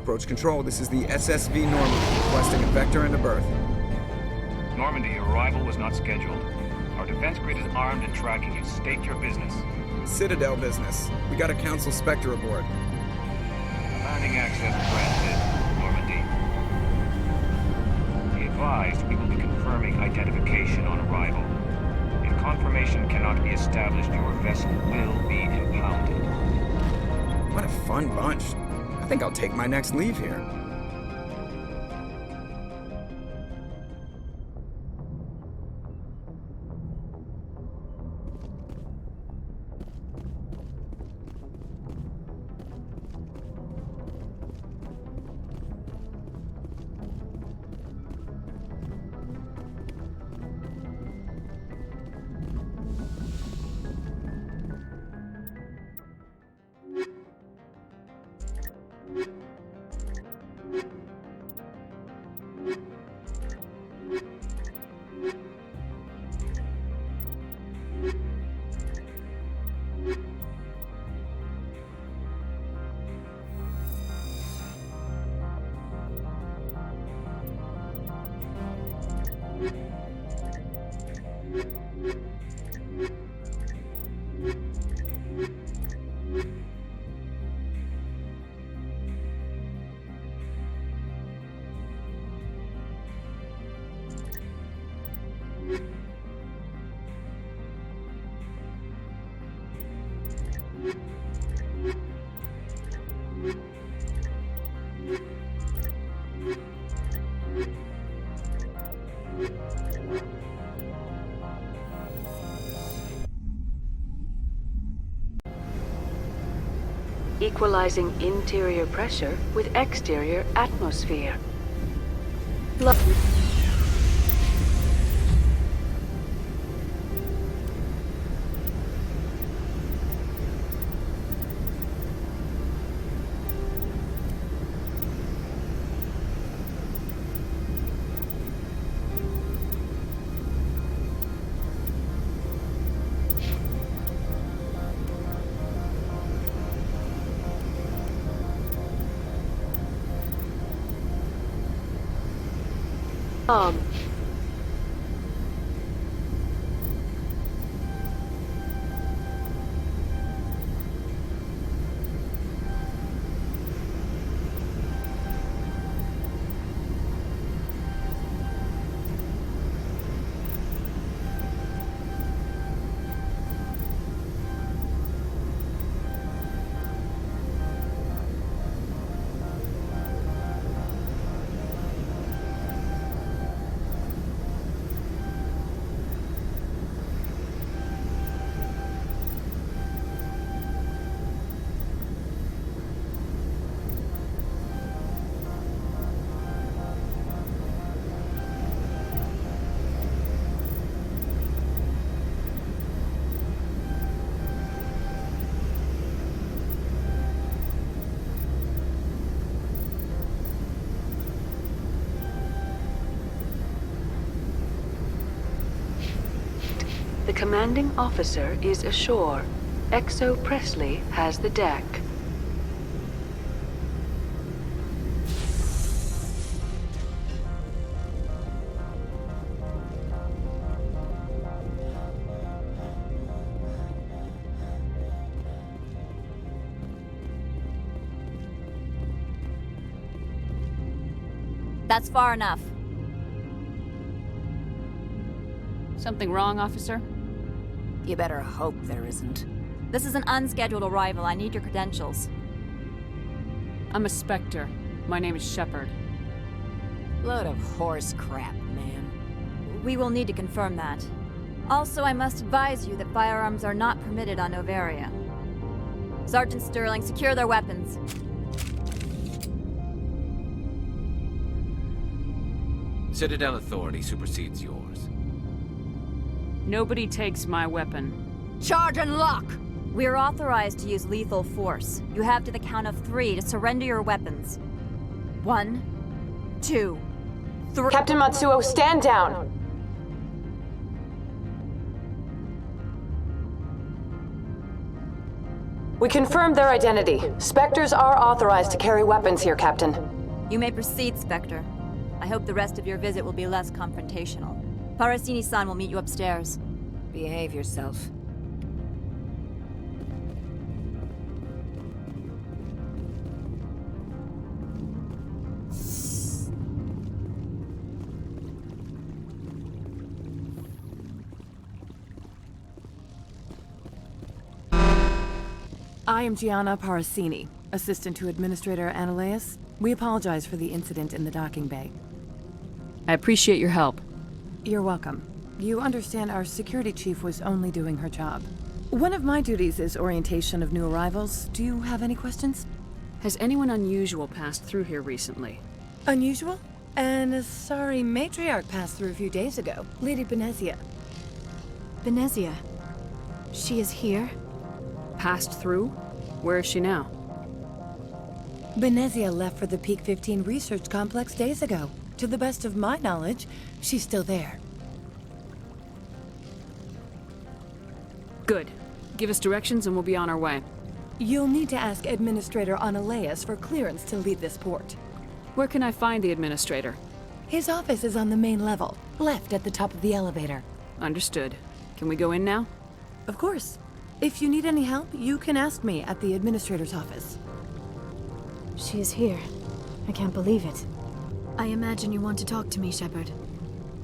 Approach Control, this is the SSV Normandy, requesting a vector and a berth. Normandy, your arrival was not scheduled. Our defense grid is armed and tracking you. State your business. Citadel business. We got a Council Spectre aboard. Landing access granted, Normandy. Be advised, we will be confirming identification on arrival. If confirmation cannot be established, your vessel will be impounded. What a fun bunch. I think I'll take my next leave here. Equalizing interior pressure with exterior atmosphere. The commanding officer is ashore. XO Presley has the deck. That's far enough. Something wrong, officer? You better hope there isn't. This is an unscheduled arrival. I need your credentials. I'm a Spectre. My name is Shepard. Load of horse crap, ma'am. We will need to confirm that. Also, I must advise you that firearms are not permitted on Noveria. Sergeant Sterling, secure their weapons. Citadel authority supersedes yours. Nobody takes my weapon. Charge and lock! We are authorized to use lethal force. You have to the count of 3 to surrender your weapons. 1, 2, 3. Captain Matsuo, stand down! We confirmed their identity. Spectres are authorized to carry weapons here, Captain. You may proceed, Spectre. I hope the rest of your visit will be less confrontational. Parasini-san will meet you upstairs. Behave yourself. I am Gianna Parasini, assistant to Administrator Analeas. We apologize for the incident in the docking bay. I appreciate your help. You're welcome. You understand our security chief was only doing her job. One of my duties is orientation of new arrivals. Do you have any questions? Has anyone unusual passed through here recently? Unusual? An Asari matriarch passed through a few days ago. Lady Benezia. Benezia? She is here? Passed through? Where is she now? Benezia left for the Peak 15 research complex days ago. To the best of my knowledge, she's still there. Good. Give us directions and we'll be on our way. You'll need to ask Administrator Analeas for clearance to leave this port. Where can I find the Administrator? His office is on the main level, left at the top of the elevator. Understood. Can we go in now? Of course. If you need any help, you can ask me at the Administrator's office. She is here. I can't believe it. I imagine you want to talk to me, Shepard.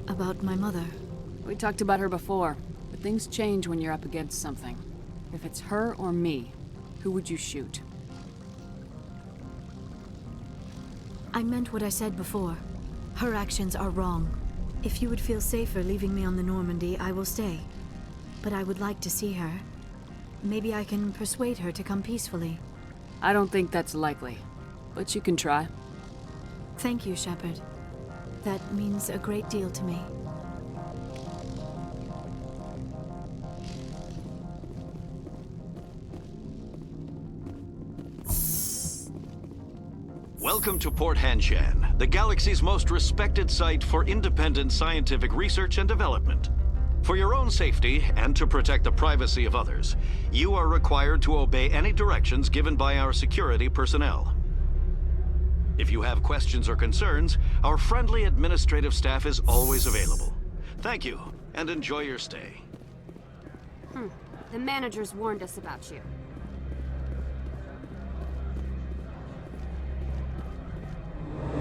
About my mother. We talked about her before, but things change when you're up against something. If it's her or me, who would you shoot? I meant what I said before. Her actions are wrong. If you would feel safer leaving me on the Normandy, I will stay. But I would like to see her. Maybe I can persuade her to come peacefully. I don't think that's likely, but you can try. Thank you, Shepard. That means a great deal to me. Welcome to Port Hanshan, the galaxy's most respected site for independent scientific research and development. For your own safety, and to protect the privacy of others, you are required to obey any directions given by our security personnel. If you have questions or concerns, our friendly administrative staff is always available. Thank you, and enjoy your stay. The managers warned us about you.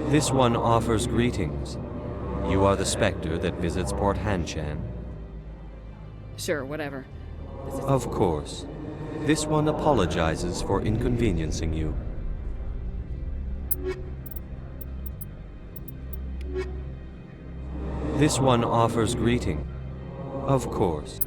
This one offers greetings. You are the Spectre that visits Port Hanshan. Sure, whatever. Of course. This one apologizes for inconveniencing you. This one offers greeting. Of course.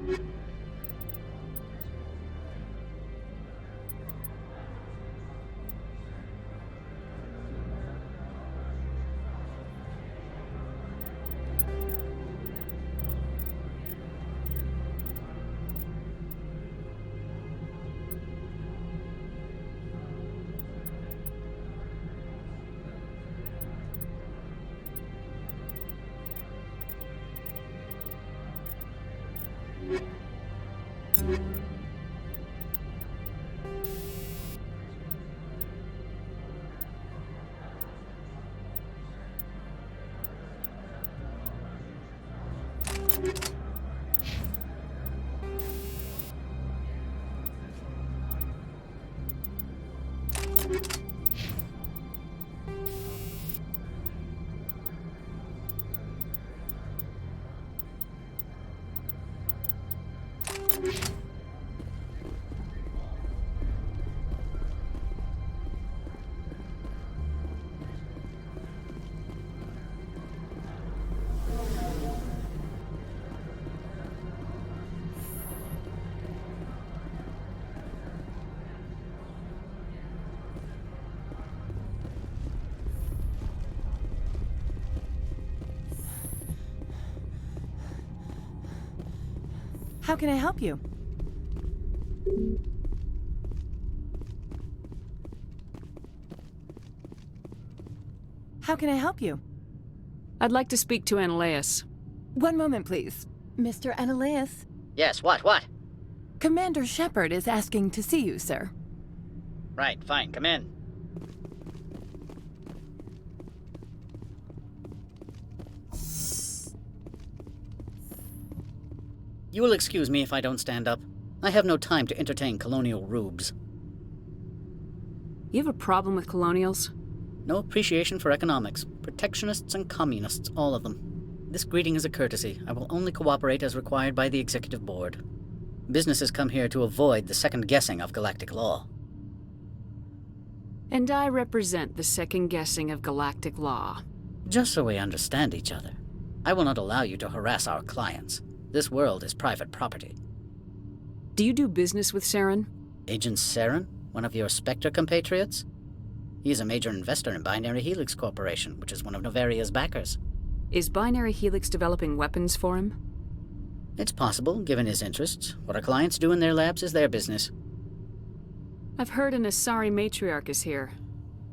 How can I help you? How can I help you? I'd like to speak to Analeas. One moment, please. Mr. Analeas? Yes, what? Commander Shepard is asking to see you, sir. Right, fine, come in. You will excuse me if I don't stand up. I have no time to entertain colonial rubes. You have a problem with colonials? No appreciation for economics. Protectionists and communists, all of them. This greeting is a courtesy. I will only cooperate as required by the Executive Board. Businesses come here to avoid the second guessing of galactic law. And I represent the second guessing of galactic law. Just so we understand each other, I will not allow you to harass our clients. This world is private property. Do you do business with Saren? Agent Saren? One of your Spectre compatriots? He is a major investor in Binary Helix Corporation, which is one of Novaria's backers. Is Binary Helix developing weapons for him? It's possible, given his interests. What our clients do in their labs is their business. I've heard an Asari matriarch is here.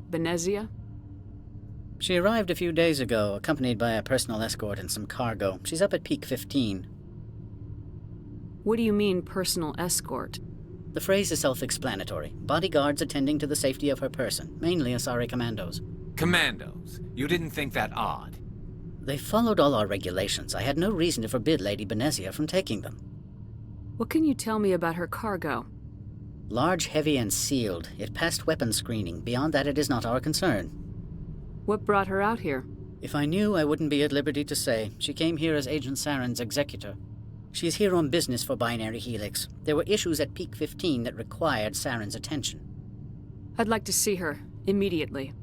Benezia? She arrived a few days ago, accompanied by a personal escort and some cargo. She's up at Peak 15. What do you mean, personal escort? The phrase is self-explanatory. Bodyguards attending to the safety of her person, mainly Asari commandos. Commandos? You didn't think that odd? They followed all our regulations. I had no reason to forbid Lady Benezia from taking them. What can you tell me about her cargo? Large, heavy, and sealed. It passed weapons screening. Beyond that, it is not our concern. What brought her out here? If I knew, I wouldn't be at liberty to say. She came here as Agent Saren's executor. She is here on business for Binary Helix. There were issues at Peak 15 that required Saren's attention. I'd like to see her, immediately.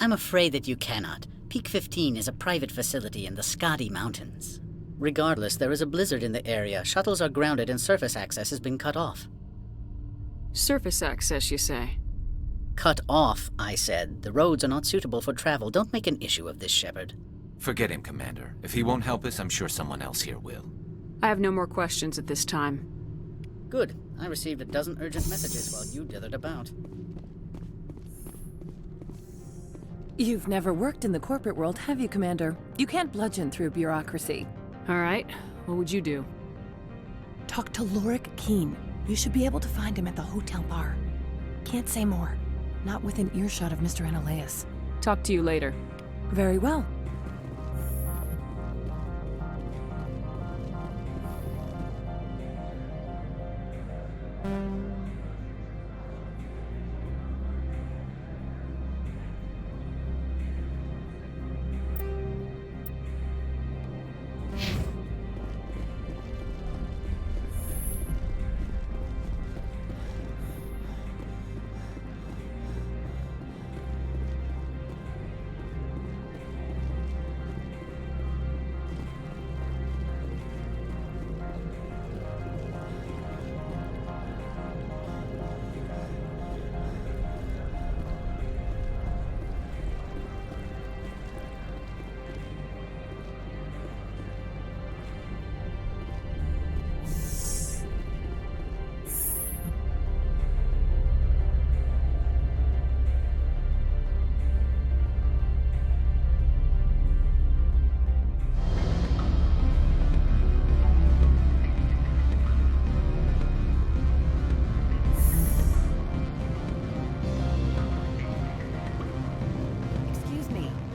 I'm afraid that you cannot. Peak 15 is a private facility in the Skadi Mountains. Regardless, there is a blizzard in the area. Shuttles are grounded and surface access has been cut off. Surface access, you say? Cut off, I said. The roads are not suitable for travel. Don't make an issue of this, Shepard. Forget him, Commander. If he won't help us, I'm sure someone else here will. I have no more questions at this time. Good. I received a dozen urgent messages while you dithered about. You've never worked in the corporate world, have you, Commander? You can't bludgeon through bureaucracy. All right. What would you do? Talk to Lorik Keen. You should be able to find him at the hotel bar. Can't say more. Not within earshot of Mr. Analeus. Talk to you later. Very well.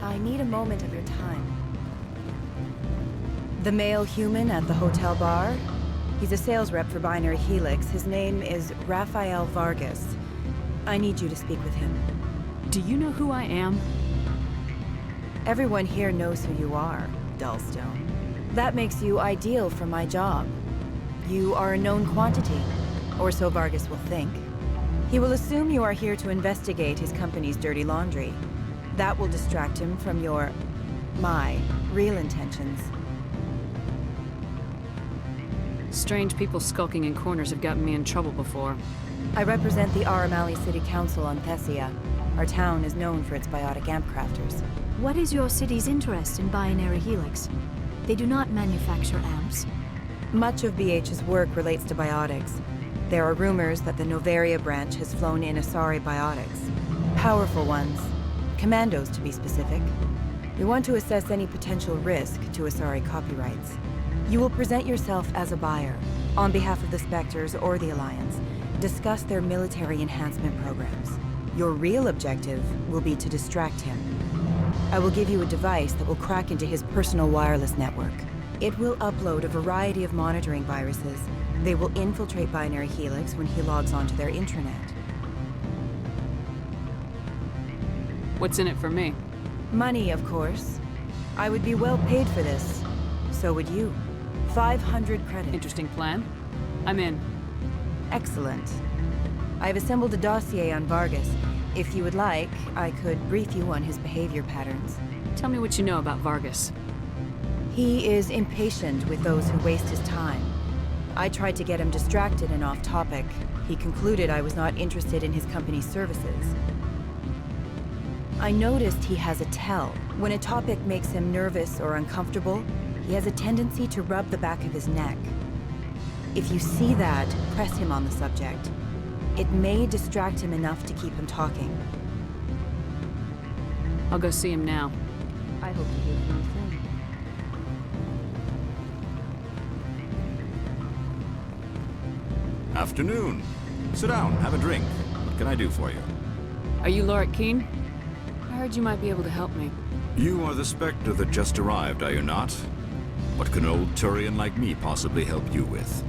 I need a moment of your time. The male human at the hotel bar? He's a sales rep for Binary Helix. His name is Rafael Vargas. I need you to speak with him. Do you know who I am? Everyone here knows who you are, Dullstone. That makes you ideal for my job. You are a known quantity, or so Vargas will think. He will assume you are here to investigate his company's dirty laundry. That will distract him from my real intentions. Strange people skulking in corners have gotten me in trouble before. I represent the Aramali City Council on Thessia. Our town is known for its biotic amp crafters. What is your city's interest in Binary Helix? They do not manufacture amps. Much of BH's work relates to biotics. There are rumors that the Novaria branch has flown in Asari biotics. Powerful ones. Commandos, to be specific. We want to assess any potential risk to Asari copyrights. You will present yourself as a buyer, on behalf of the Spectres or the Alliance, Discuss their military enhancement programs. Your real objective will be to distract him. I will give you a device that will crack into his personal wireless network. It will upload a variety of monitoring viruses. They will infiltrate Binary Helix when he logs onto their intranet. What's in it for me? Money, of course. I would be well paid for this. So would you. 500 credits. Interesting plan. I'm in. Excellent. I've assembled a dossier on Vargas. If you would like, I could brief you on his behavior patterns. Tell me what you know about Vargas. He is impatient with those who waste his time. I tried to get him distracted and off topic. He concluded I was not interested in his company's services. I noticed he has a tell. When a topic makes him nervous or uncomfortable, he has a tendency to rub the back of his neck. If you see that, press him on the subject. It may distract him enough to keep him talking. I'll go see him now. I hope to hear from you soon. Afternoon. Sit down, have a drink. What can I do for you? Are you Lorik Keene? I heard you might be able to help me. You are the Spectre that just arrived, are you not? What can an old Turian like me possibly help you with?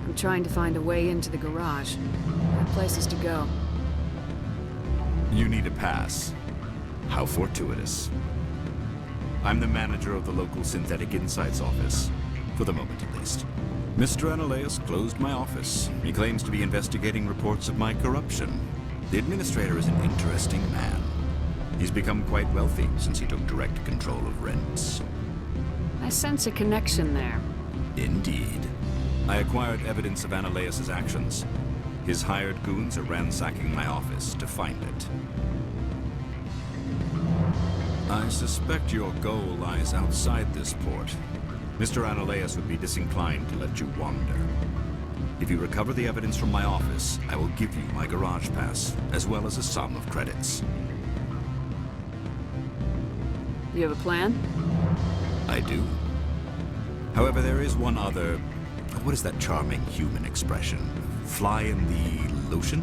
I'm trying to find a way into the garage. There are places to go. You need a pass. How fortuitous. I'm the manager of the local Synthetic Insights office. For the moment, at least. Mr. Analaeus closed my office. He claims to be investigating reports of my corruption. The administrator is an interesting man. He's become quite wealthy since he took direct control of rents. I sense a connection there. Indeed. I acquired evidence of Analaeus' actions. His hired goons are ransacking my office to find it. I suspect your goal lies outside this port. Mr. Analaeus would be disinclined to let you wander. If you recover the evidence from my office, I will give you my garage pass, as well as a sum of credits. You have a plan? I do. However, there is one other... What is that charming human expression? Fly in the lotion?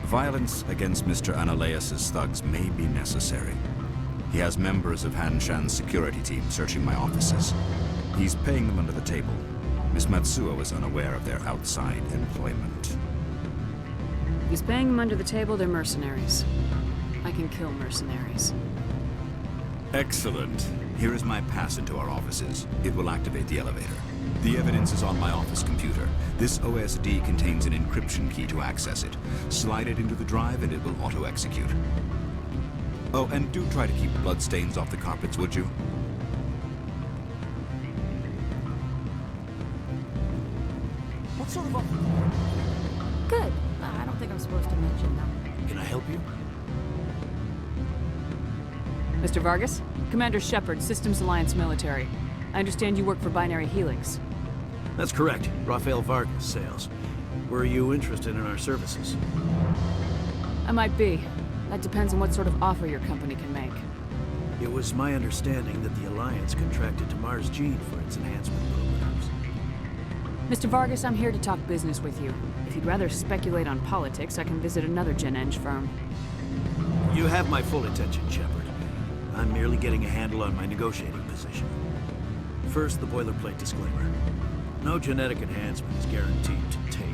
Violence against Mr. Analaeus' thugs may be necessary. He has members of Hanshan's security team searching my offices. He's paying them under the table. Miss Matsuo is unaware of their outside employment. If he's paying them under the table, they're mercenaries. I can kill mercenaries. Excellent. Here is my pass into our offices. It will activate the elevator. The evidence is on my office computer. This OSD contains an encryption key to access it. Slide it into the drive and it will auto-execute. Oh, and do try to keep bloodstains off the carpets, would you? What sort of Good. I don't think I'm supposed to mention that. Can I help you? Mr. Vargas? Commander Shepard, Systems Alliance Military. I understand you work for Binary Helix. That's correct. Rafael Vargas, sales. Were you interested in our services? I might be. That depends on what sort of offer your company can make. It was my understanding that the Alliance contracted to Mars Gene for its enhancement programs. Mr. Vargas, I'm here to talk business with you. If you'd rather speculate on politics, I can visit another Gen Eng firm. You have my full attention, Shepard. I'm merely getting a handle on my negotiating position. First, the boilerplate disclaimer. No genetic enhancement is guaranteed to take.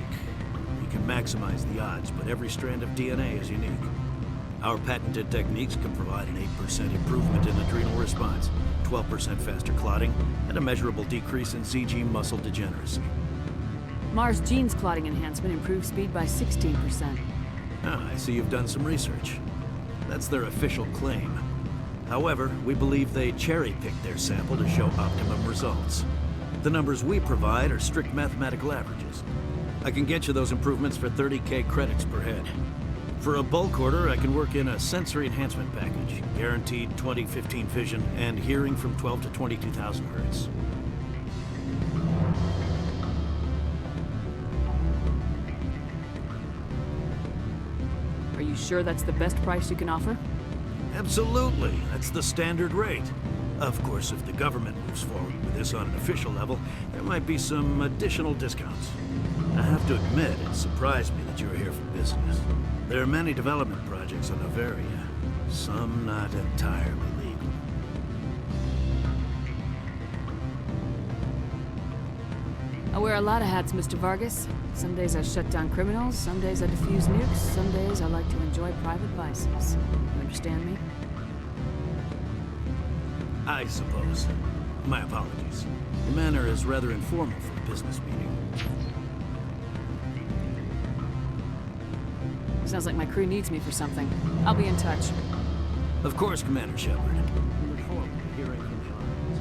We can maximize the odds, but every strand of DNA is unique. Our patented techniques can provide an 8% improvement in adrenal response, 12% faster clotting, and a measurable decrease in ZG muscle degeneracy. Mars Gene's clotting enhancement improves speed by 16%. Ah, I see you've done some research. That's their official claim. However, we believe they cherry-picked their sample to show optimum results. The numbers we provide are strict mathematical averages. I can get you those improvements for 30K credits per head. For a bulk order, I can work in a sensory enhancement package, guaranteed 20/15 vision, and hearing from 12 to 22,000 hertz. Are you sure that's the best price you can offer? Absolutely. That's the standard rate. Of course, if the government moves forward with this on an official level, there might be some additional discounts. I have to admit, it surprised me that you were here for business. There are many development projects on Noveria, some not entirely legal. I wear a lot of hats, Mr. Vargas. Some days I shut down criminals, some days I defuse nukes, some days I like to enjoy private vices. You understand me? I suppose. My apologies. The manner is rather informal for a business meeting. Sounds like my crew needs me for something. I'll be in touch. Of course, Commander Shepard. We look forward to hearing from the Alliance.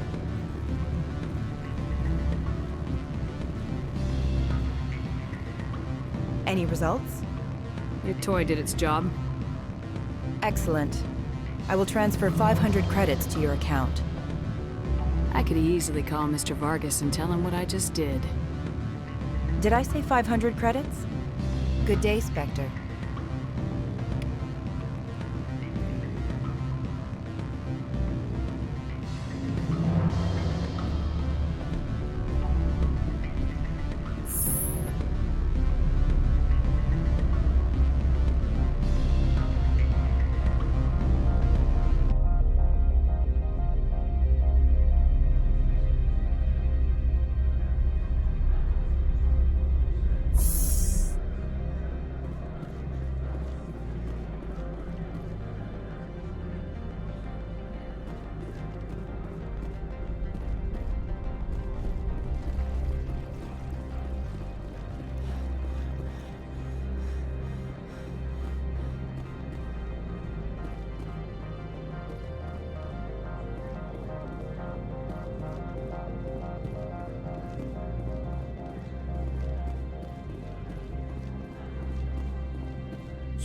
Any results? Your toy did its job. Excellent. I will transfer 500 credits to your account. I could easily call Mr. Vargas and tell him what I just did. Did I say 500 credits? Good day, Spectre.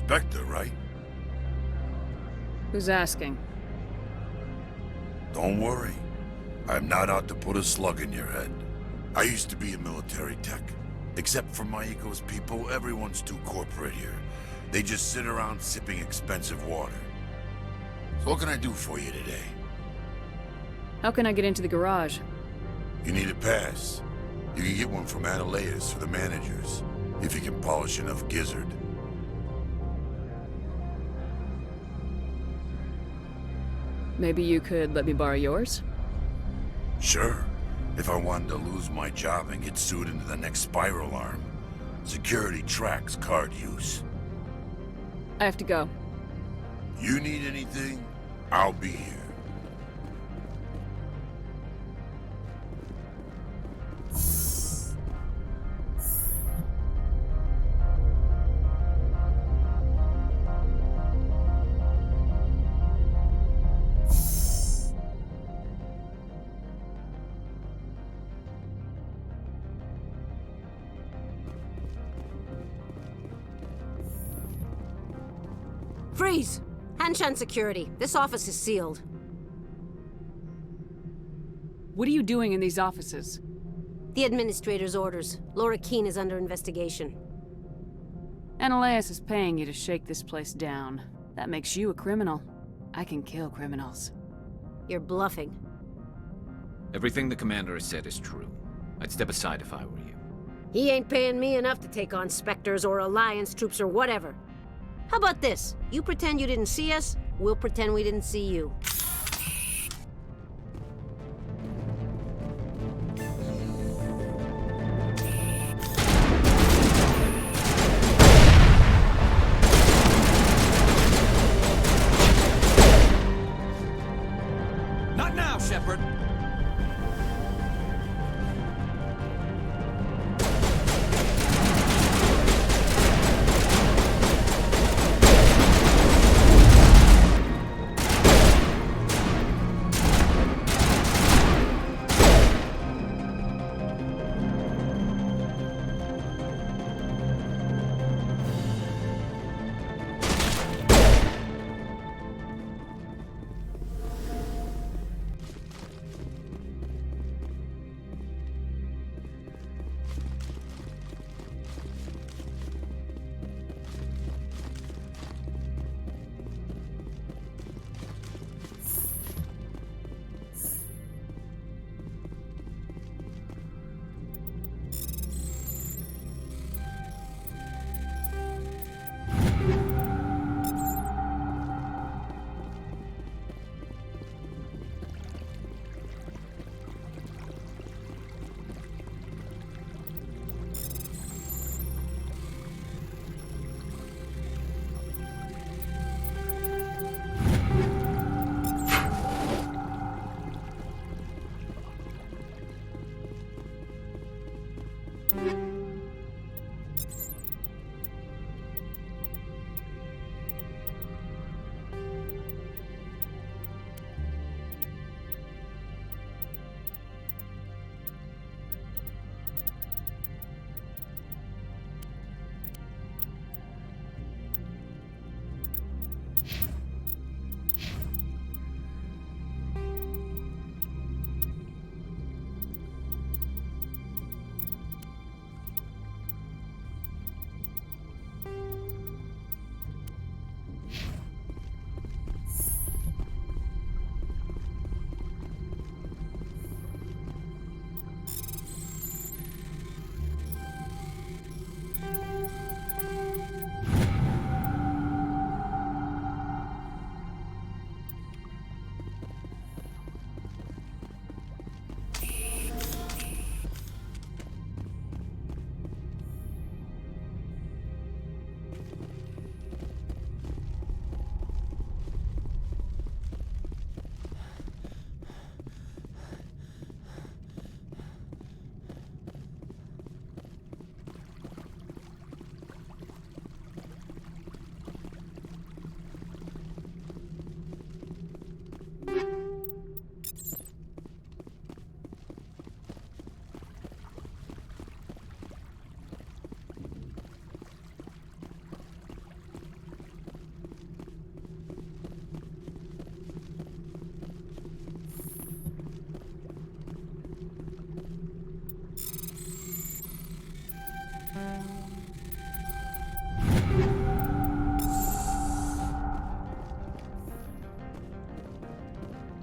Spectre, right? Who's asking? Don't worry. I'm not out to put a slug in your head. I used to be a military tech. Except for Maiko's people, everyone's too corporate here. They just sit around sipping expensive water. So what can I do for you today? How can I get into the garage? You need a pass. You can get one from Adelaus for the managers, if you can polish enough gizzard. Maybe you could let me borrow yours? Sure. If I wanted to lose my job and get sued into the next spiral arm. Security tracks card use. I have to go. You need anything, I'll be here. Freeze! Hanshan Security. This office is sealed. What are you doing in these offices? The administrator's orders. Laura Keene is under investigation. Adelaus is paying you to shake this place down. That makes you a criminal. I can kill criminals. You're bluffing. Everything the commander has said is true. I'd step aside if I were you. He ain't paying me enough to take on Spectres or Alliance troops or whatever. How about this? You pretend you didn't see us, we'll pretend we didn't see you. Not now, Shepard!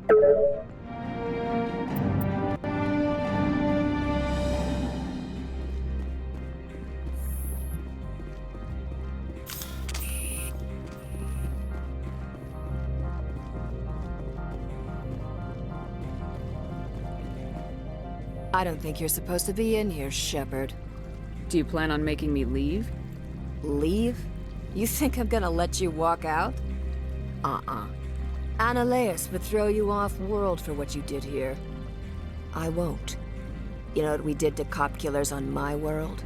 I don't think you're supposed to be in here, Shepard. Do you plan on making me leave? Leave? You think I'm gonna let you walk out? Annaleus would throw you off-world for what you did here. I won't. You know what we did to cop killers on my world?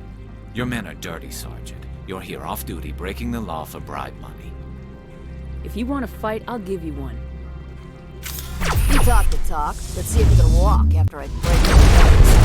Your men are dirty, Sergeant. You're here off-duty, breaking the law for bribe money. If you want to fight, I'll give you one. You talk the talk. Let's see if you can walk after I break your legs.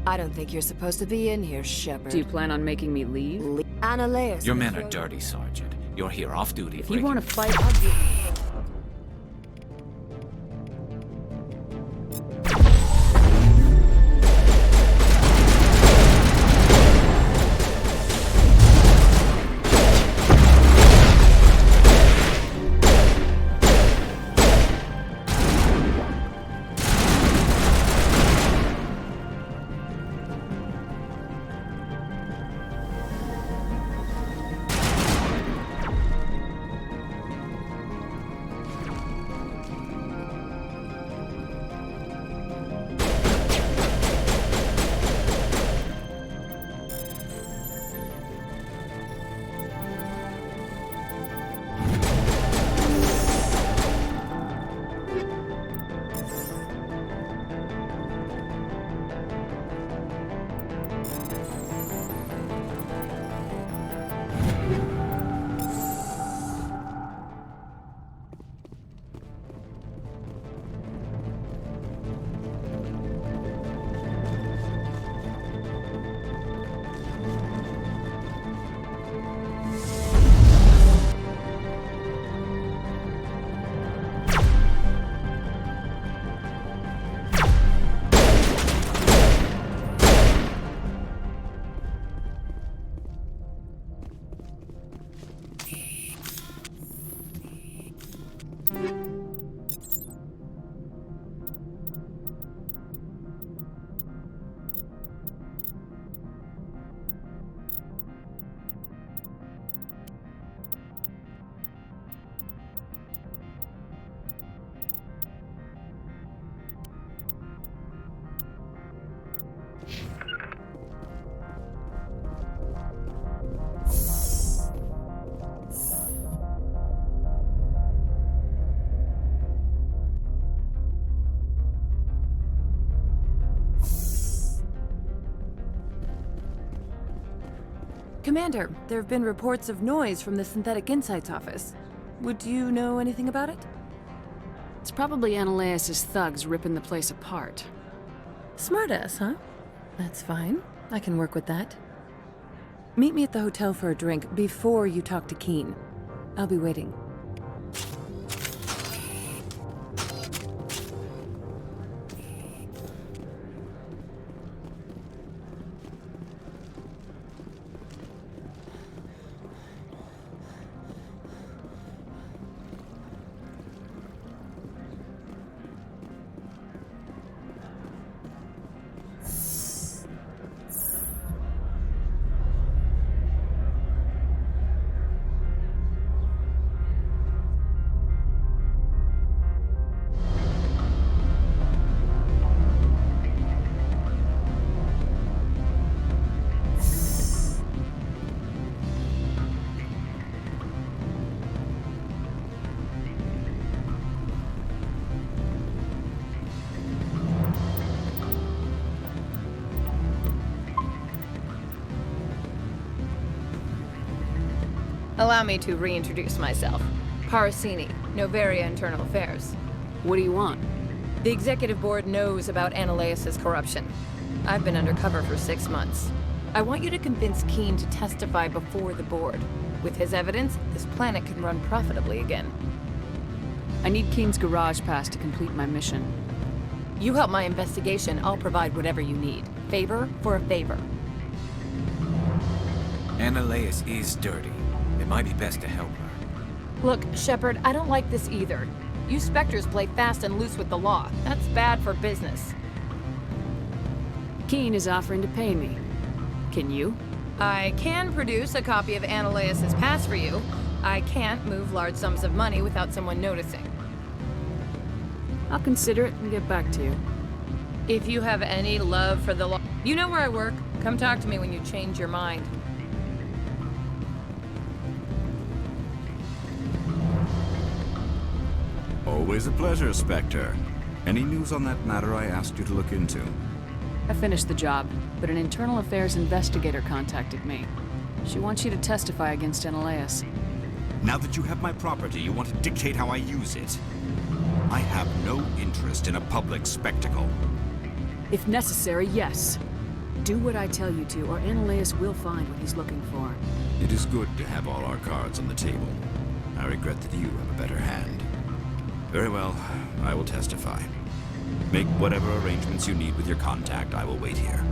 I don't think you're supposed to be in here, Shepard. Do you plan on making me leave? Annaleus. Your men are dirty, Sergeant. You're here off-duty, If you want to fight, I'll give you one. Commander, there have been reports of noise from the Synthetic Insights office. Would you know anything about it? It's probably Annaleus' thugs ripping the place apart. Smartass, huh? That's fine. I can work with that. Meet me at the hotel for a drink before you talk to Keen. I'll be waiting. Allow me to reintroduce myself. Parasini, Noveria Internal Affairs. What do you want? The Executive Board knows about Annaleus' corruption. I've been undercover for 6 months. I want you to convince Keen to testify before the Board. With his evidence, this planet can run profitably again. I need Keen's garage pass to complete my mission. You help my investigation, I'll provide whatever you need. Favor for a favor. Annaleis is dirty. It might be best to help her. Look, Shepard, I don't like this either. You Spectres play fast and loose with the law. That's bad for business. Keen is offering to pay me. Can you? I can produce a copy of Annaleis' pass for you. I can't move large sums of money without someone noticing. I'll consider it and get back to you. If you have any love for the law... You know where I work. Come talk to me when you change your mind. Always a pleasure, Spectre. Any news on that matter I asked you to look into? I finished the job, but an internal affairs investigator contacted me. She wants you to testify against Annaleis. Now that you have my property, you want to dictate how I use it. I have no interest in a public spectacle. If necessary, yes. Do what I tell you to, or Annaleis will find what he's looking for. It is good to have all our cards on the table. I regret that you have a better hand. Very well, I will testify. Make whatever arrangements you need with your contact. I will wait here.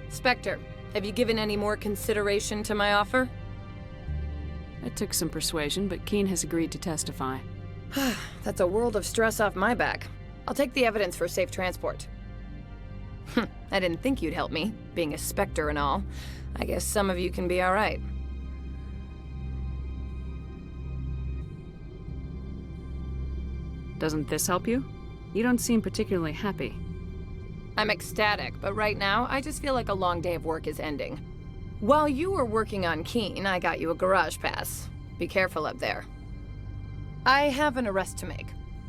Spectre, have you given any more consideration to my offer? It took some persuasion, but Keen has agreed to testify. That's a world of stress off my back. I'll take the evidence for safe transport. I didn't think you'd help me, being a Spectre and all. I guess some of you can be alright. Doesn't this help you? You don't seem particularly happy. I'm ecstatic, but right now, I just feel like a long day of work is ending. While you were working on Keen, I got you a garage pass. Be careful up there. I have an arrest to make.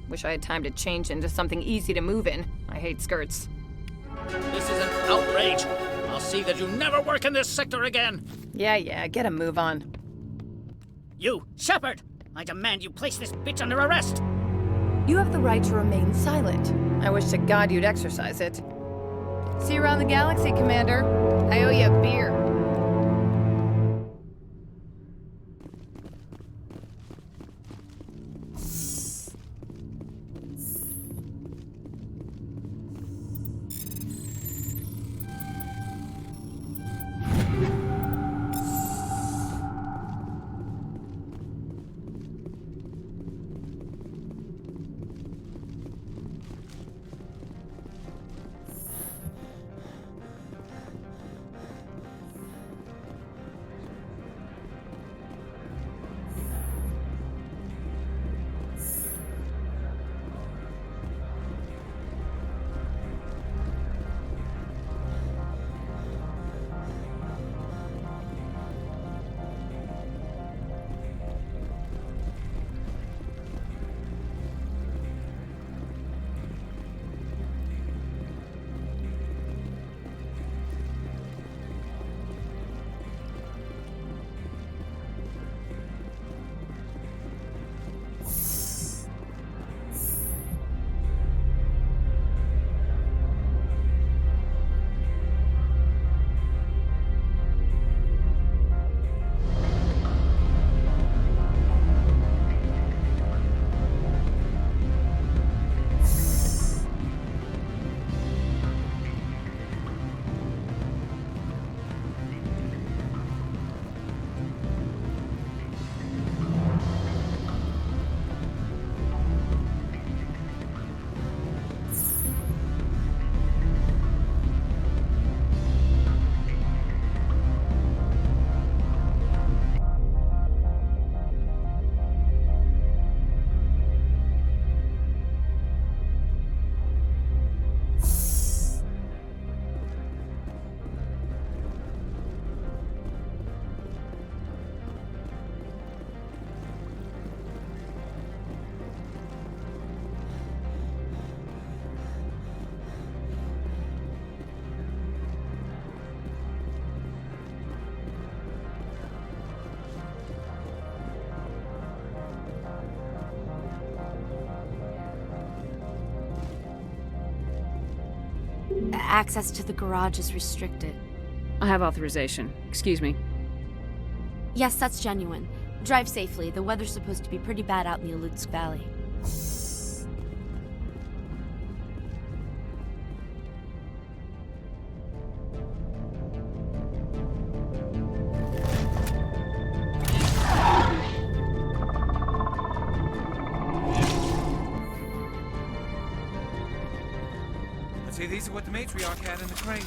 Wish I had time to change into something easy to move in. I hate skirts. This is an outrage. I'll see that you never work in this sector again. Yeah, get a move on. You, Shepard! I demand you place this bitch under arrest! You have the right to remain silent. I wish to God you'd exercise it. See you around the galaxy, Commander. I owe you a beer. Access to the garage is restricted. I have authorization. Excuse me. Yes, that's genuine. Drive safely. The weather's supposed to be pretty bad out in the Alutsk Valley. Let's see, these are what the matriarch had in the crate.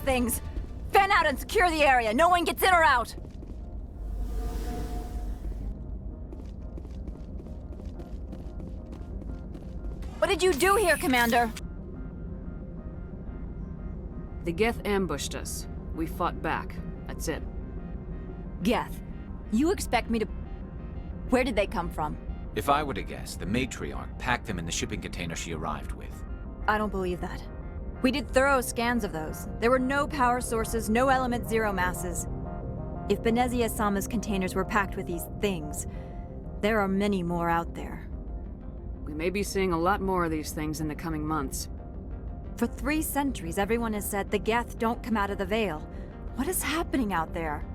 Things! Fan out and secure the area. No one gets in or out. What did you do here, Commander? The Geth ambushed us. We fought back. That's it. Geth, you expect me to... Where did they come from? If I were to guess, the matriarch packed them in the shipping container she arrived with. I don't believe that. We did thorough scans of those. There were no power sources, no element zero masses. If Benezia-sama's containers were packed with these things, there are many more out there. We may be seeing a lot more of these things in the coming months. For 3 centuries, everyone has said the Geth don't come out of the Veil. What is happening out there?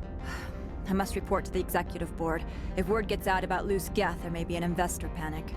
I must report to the Executive Board. If word gets out about loose Geth, there may be an investor panic.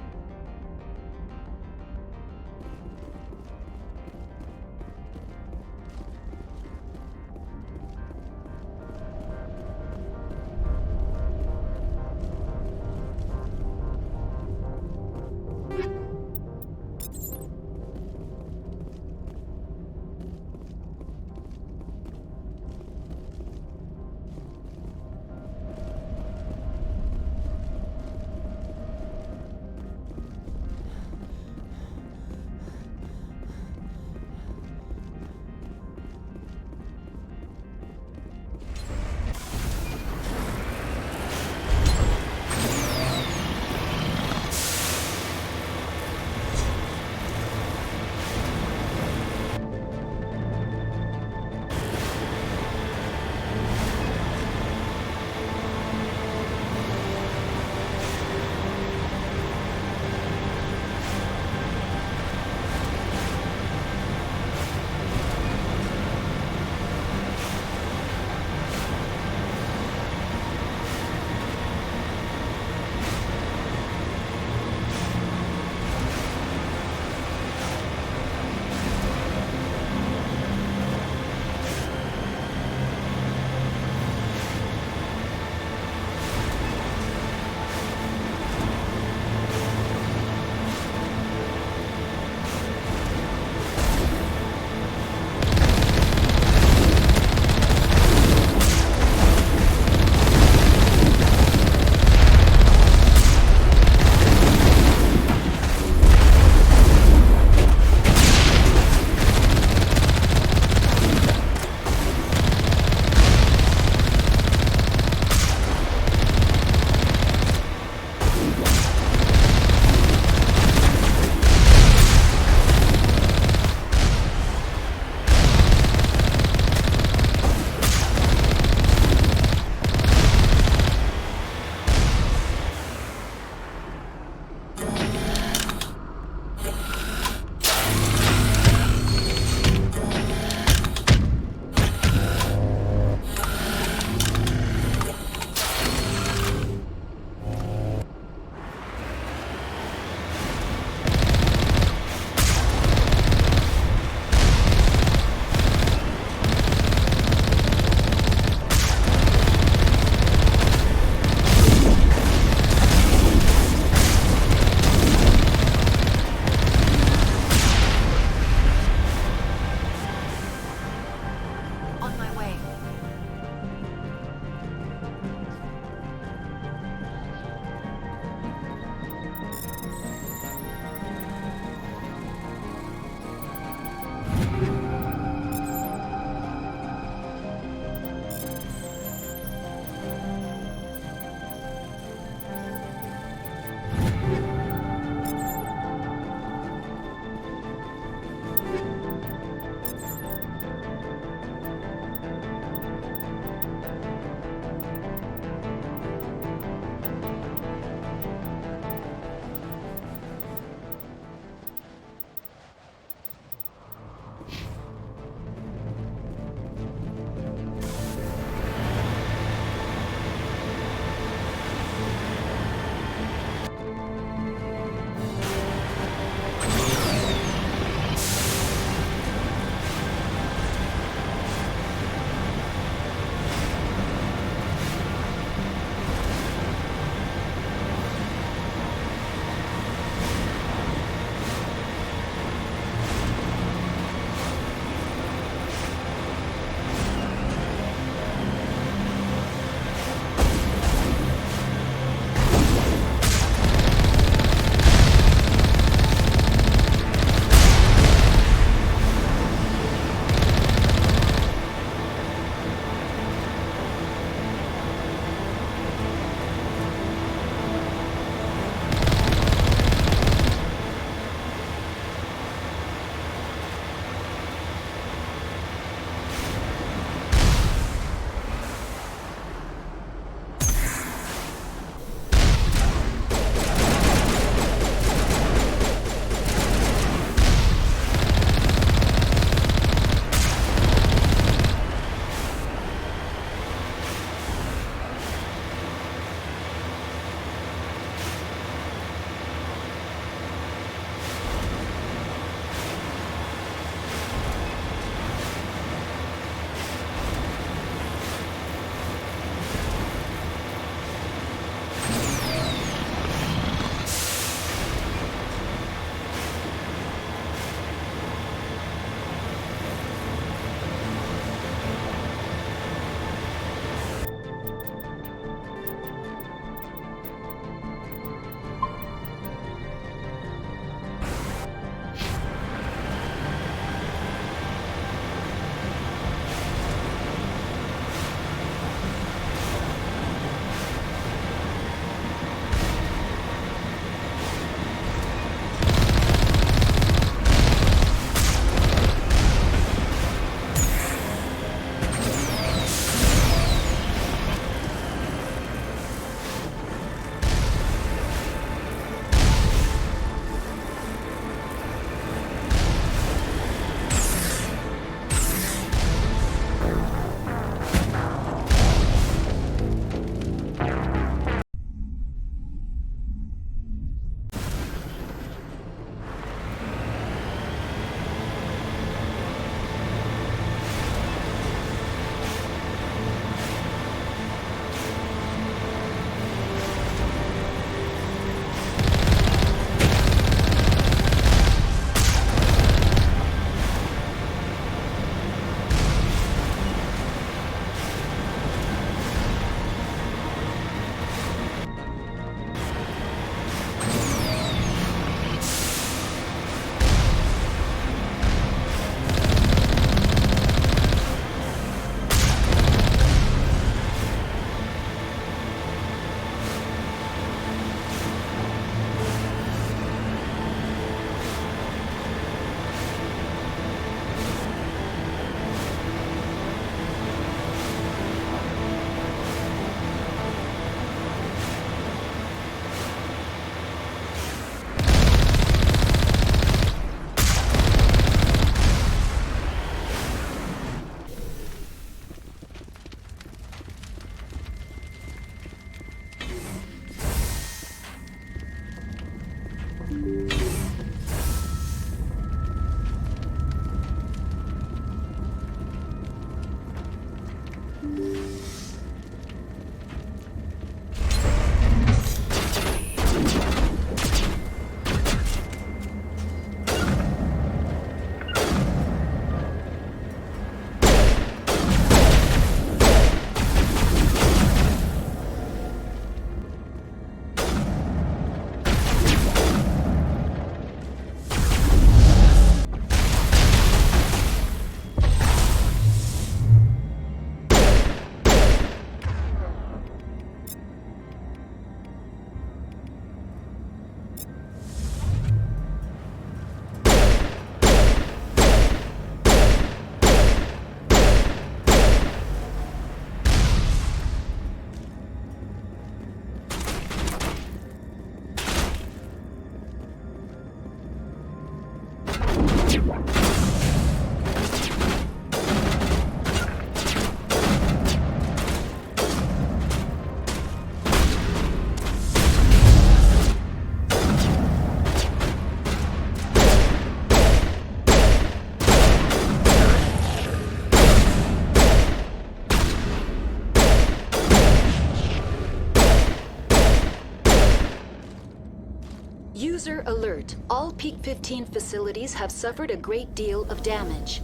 User alert. All Peak 15 facilities have suffered a great deal of damage.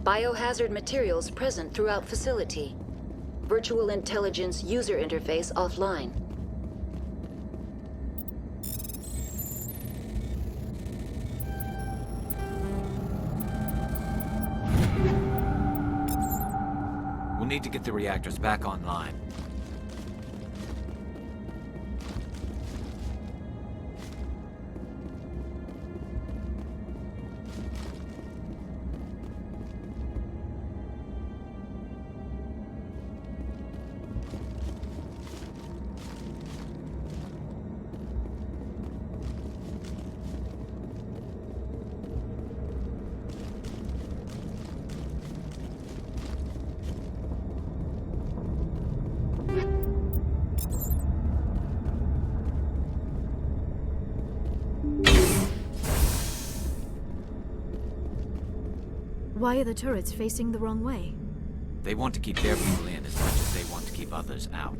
Biohazard materials present throughout facility. Virtual intelligence user interface offline. We'll need to get the reactors back online. Why are the turrets facing the wrong way? They want to keep their people in as much as they want to keep others out.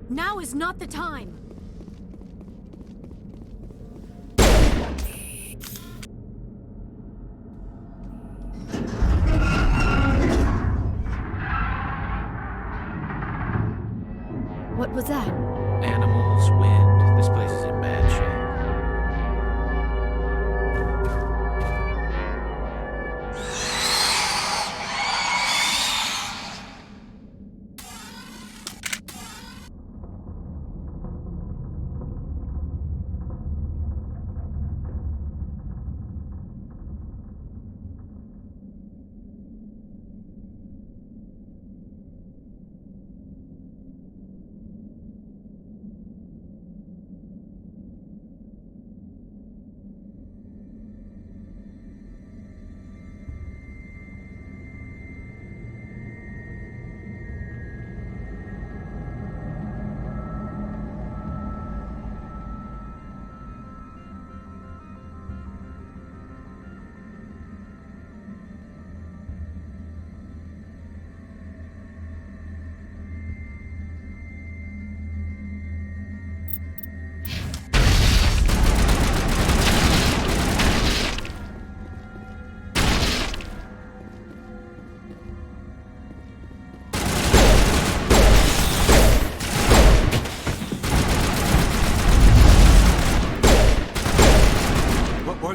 Now is not the time! What was that? Animals, wind. This place is in bad shape.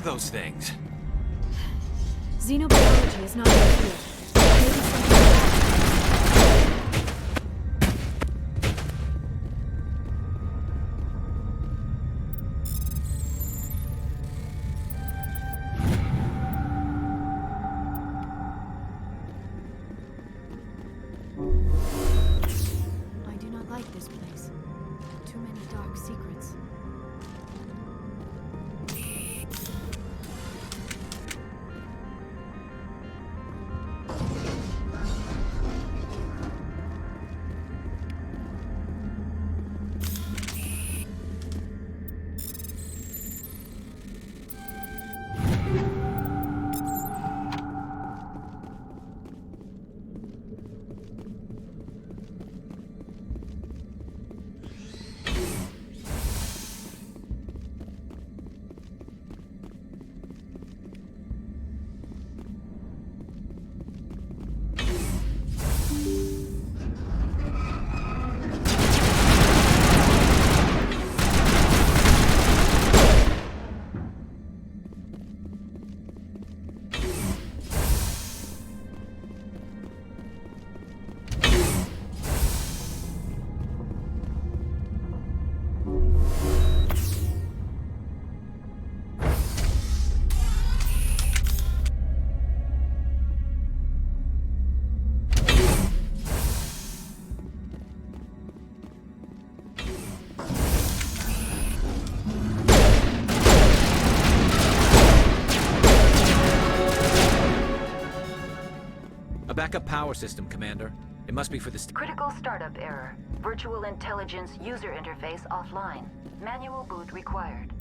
Those things. Xenobiology is not in the field. Maybe something I do not like this place. Too many dark secrets. Backup power system, Commander. It must be for the... Critical startup error. Virtual intelligence user interface offline. Manual boot required.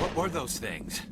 What were those things?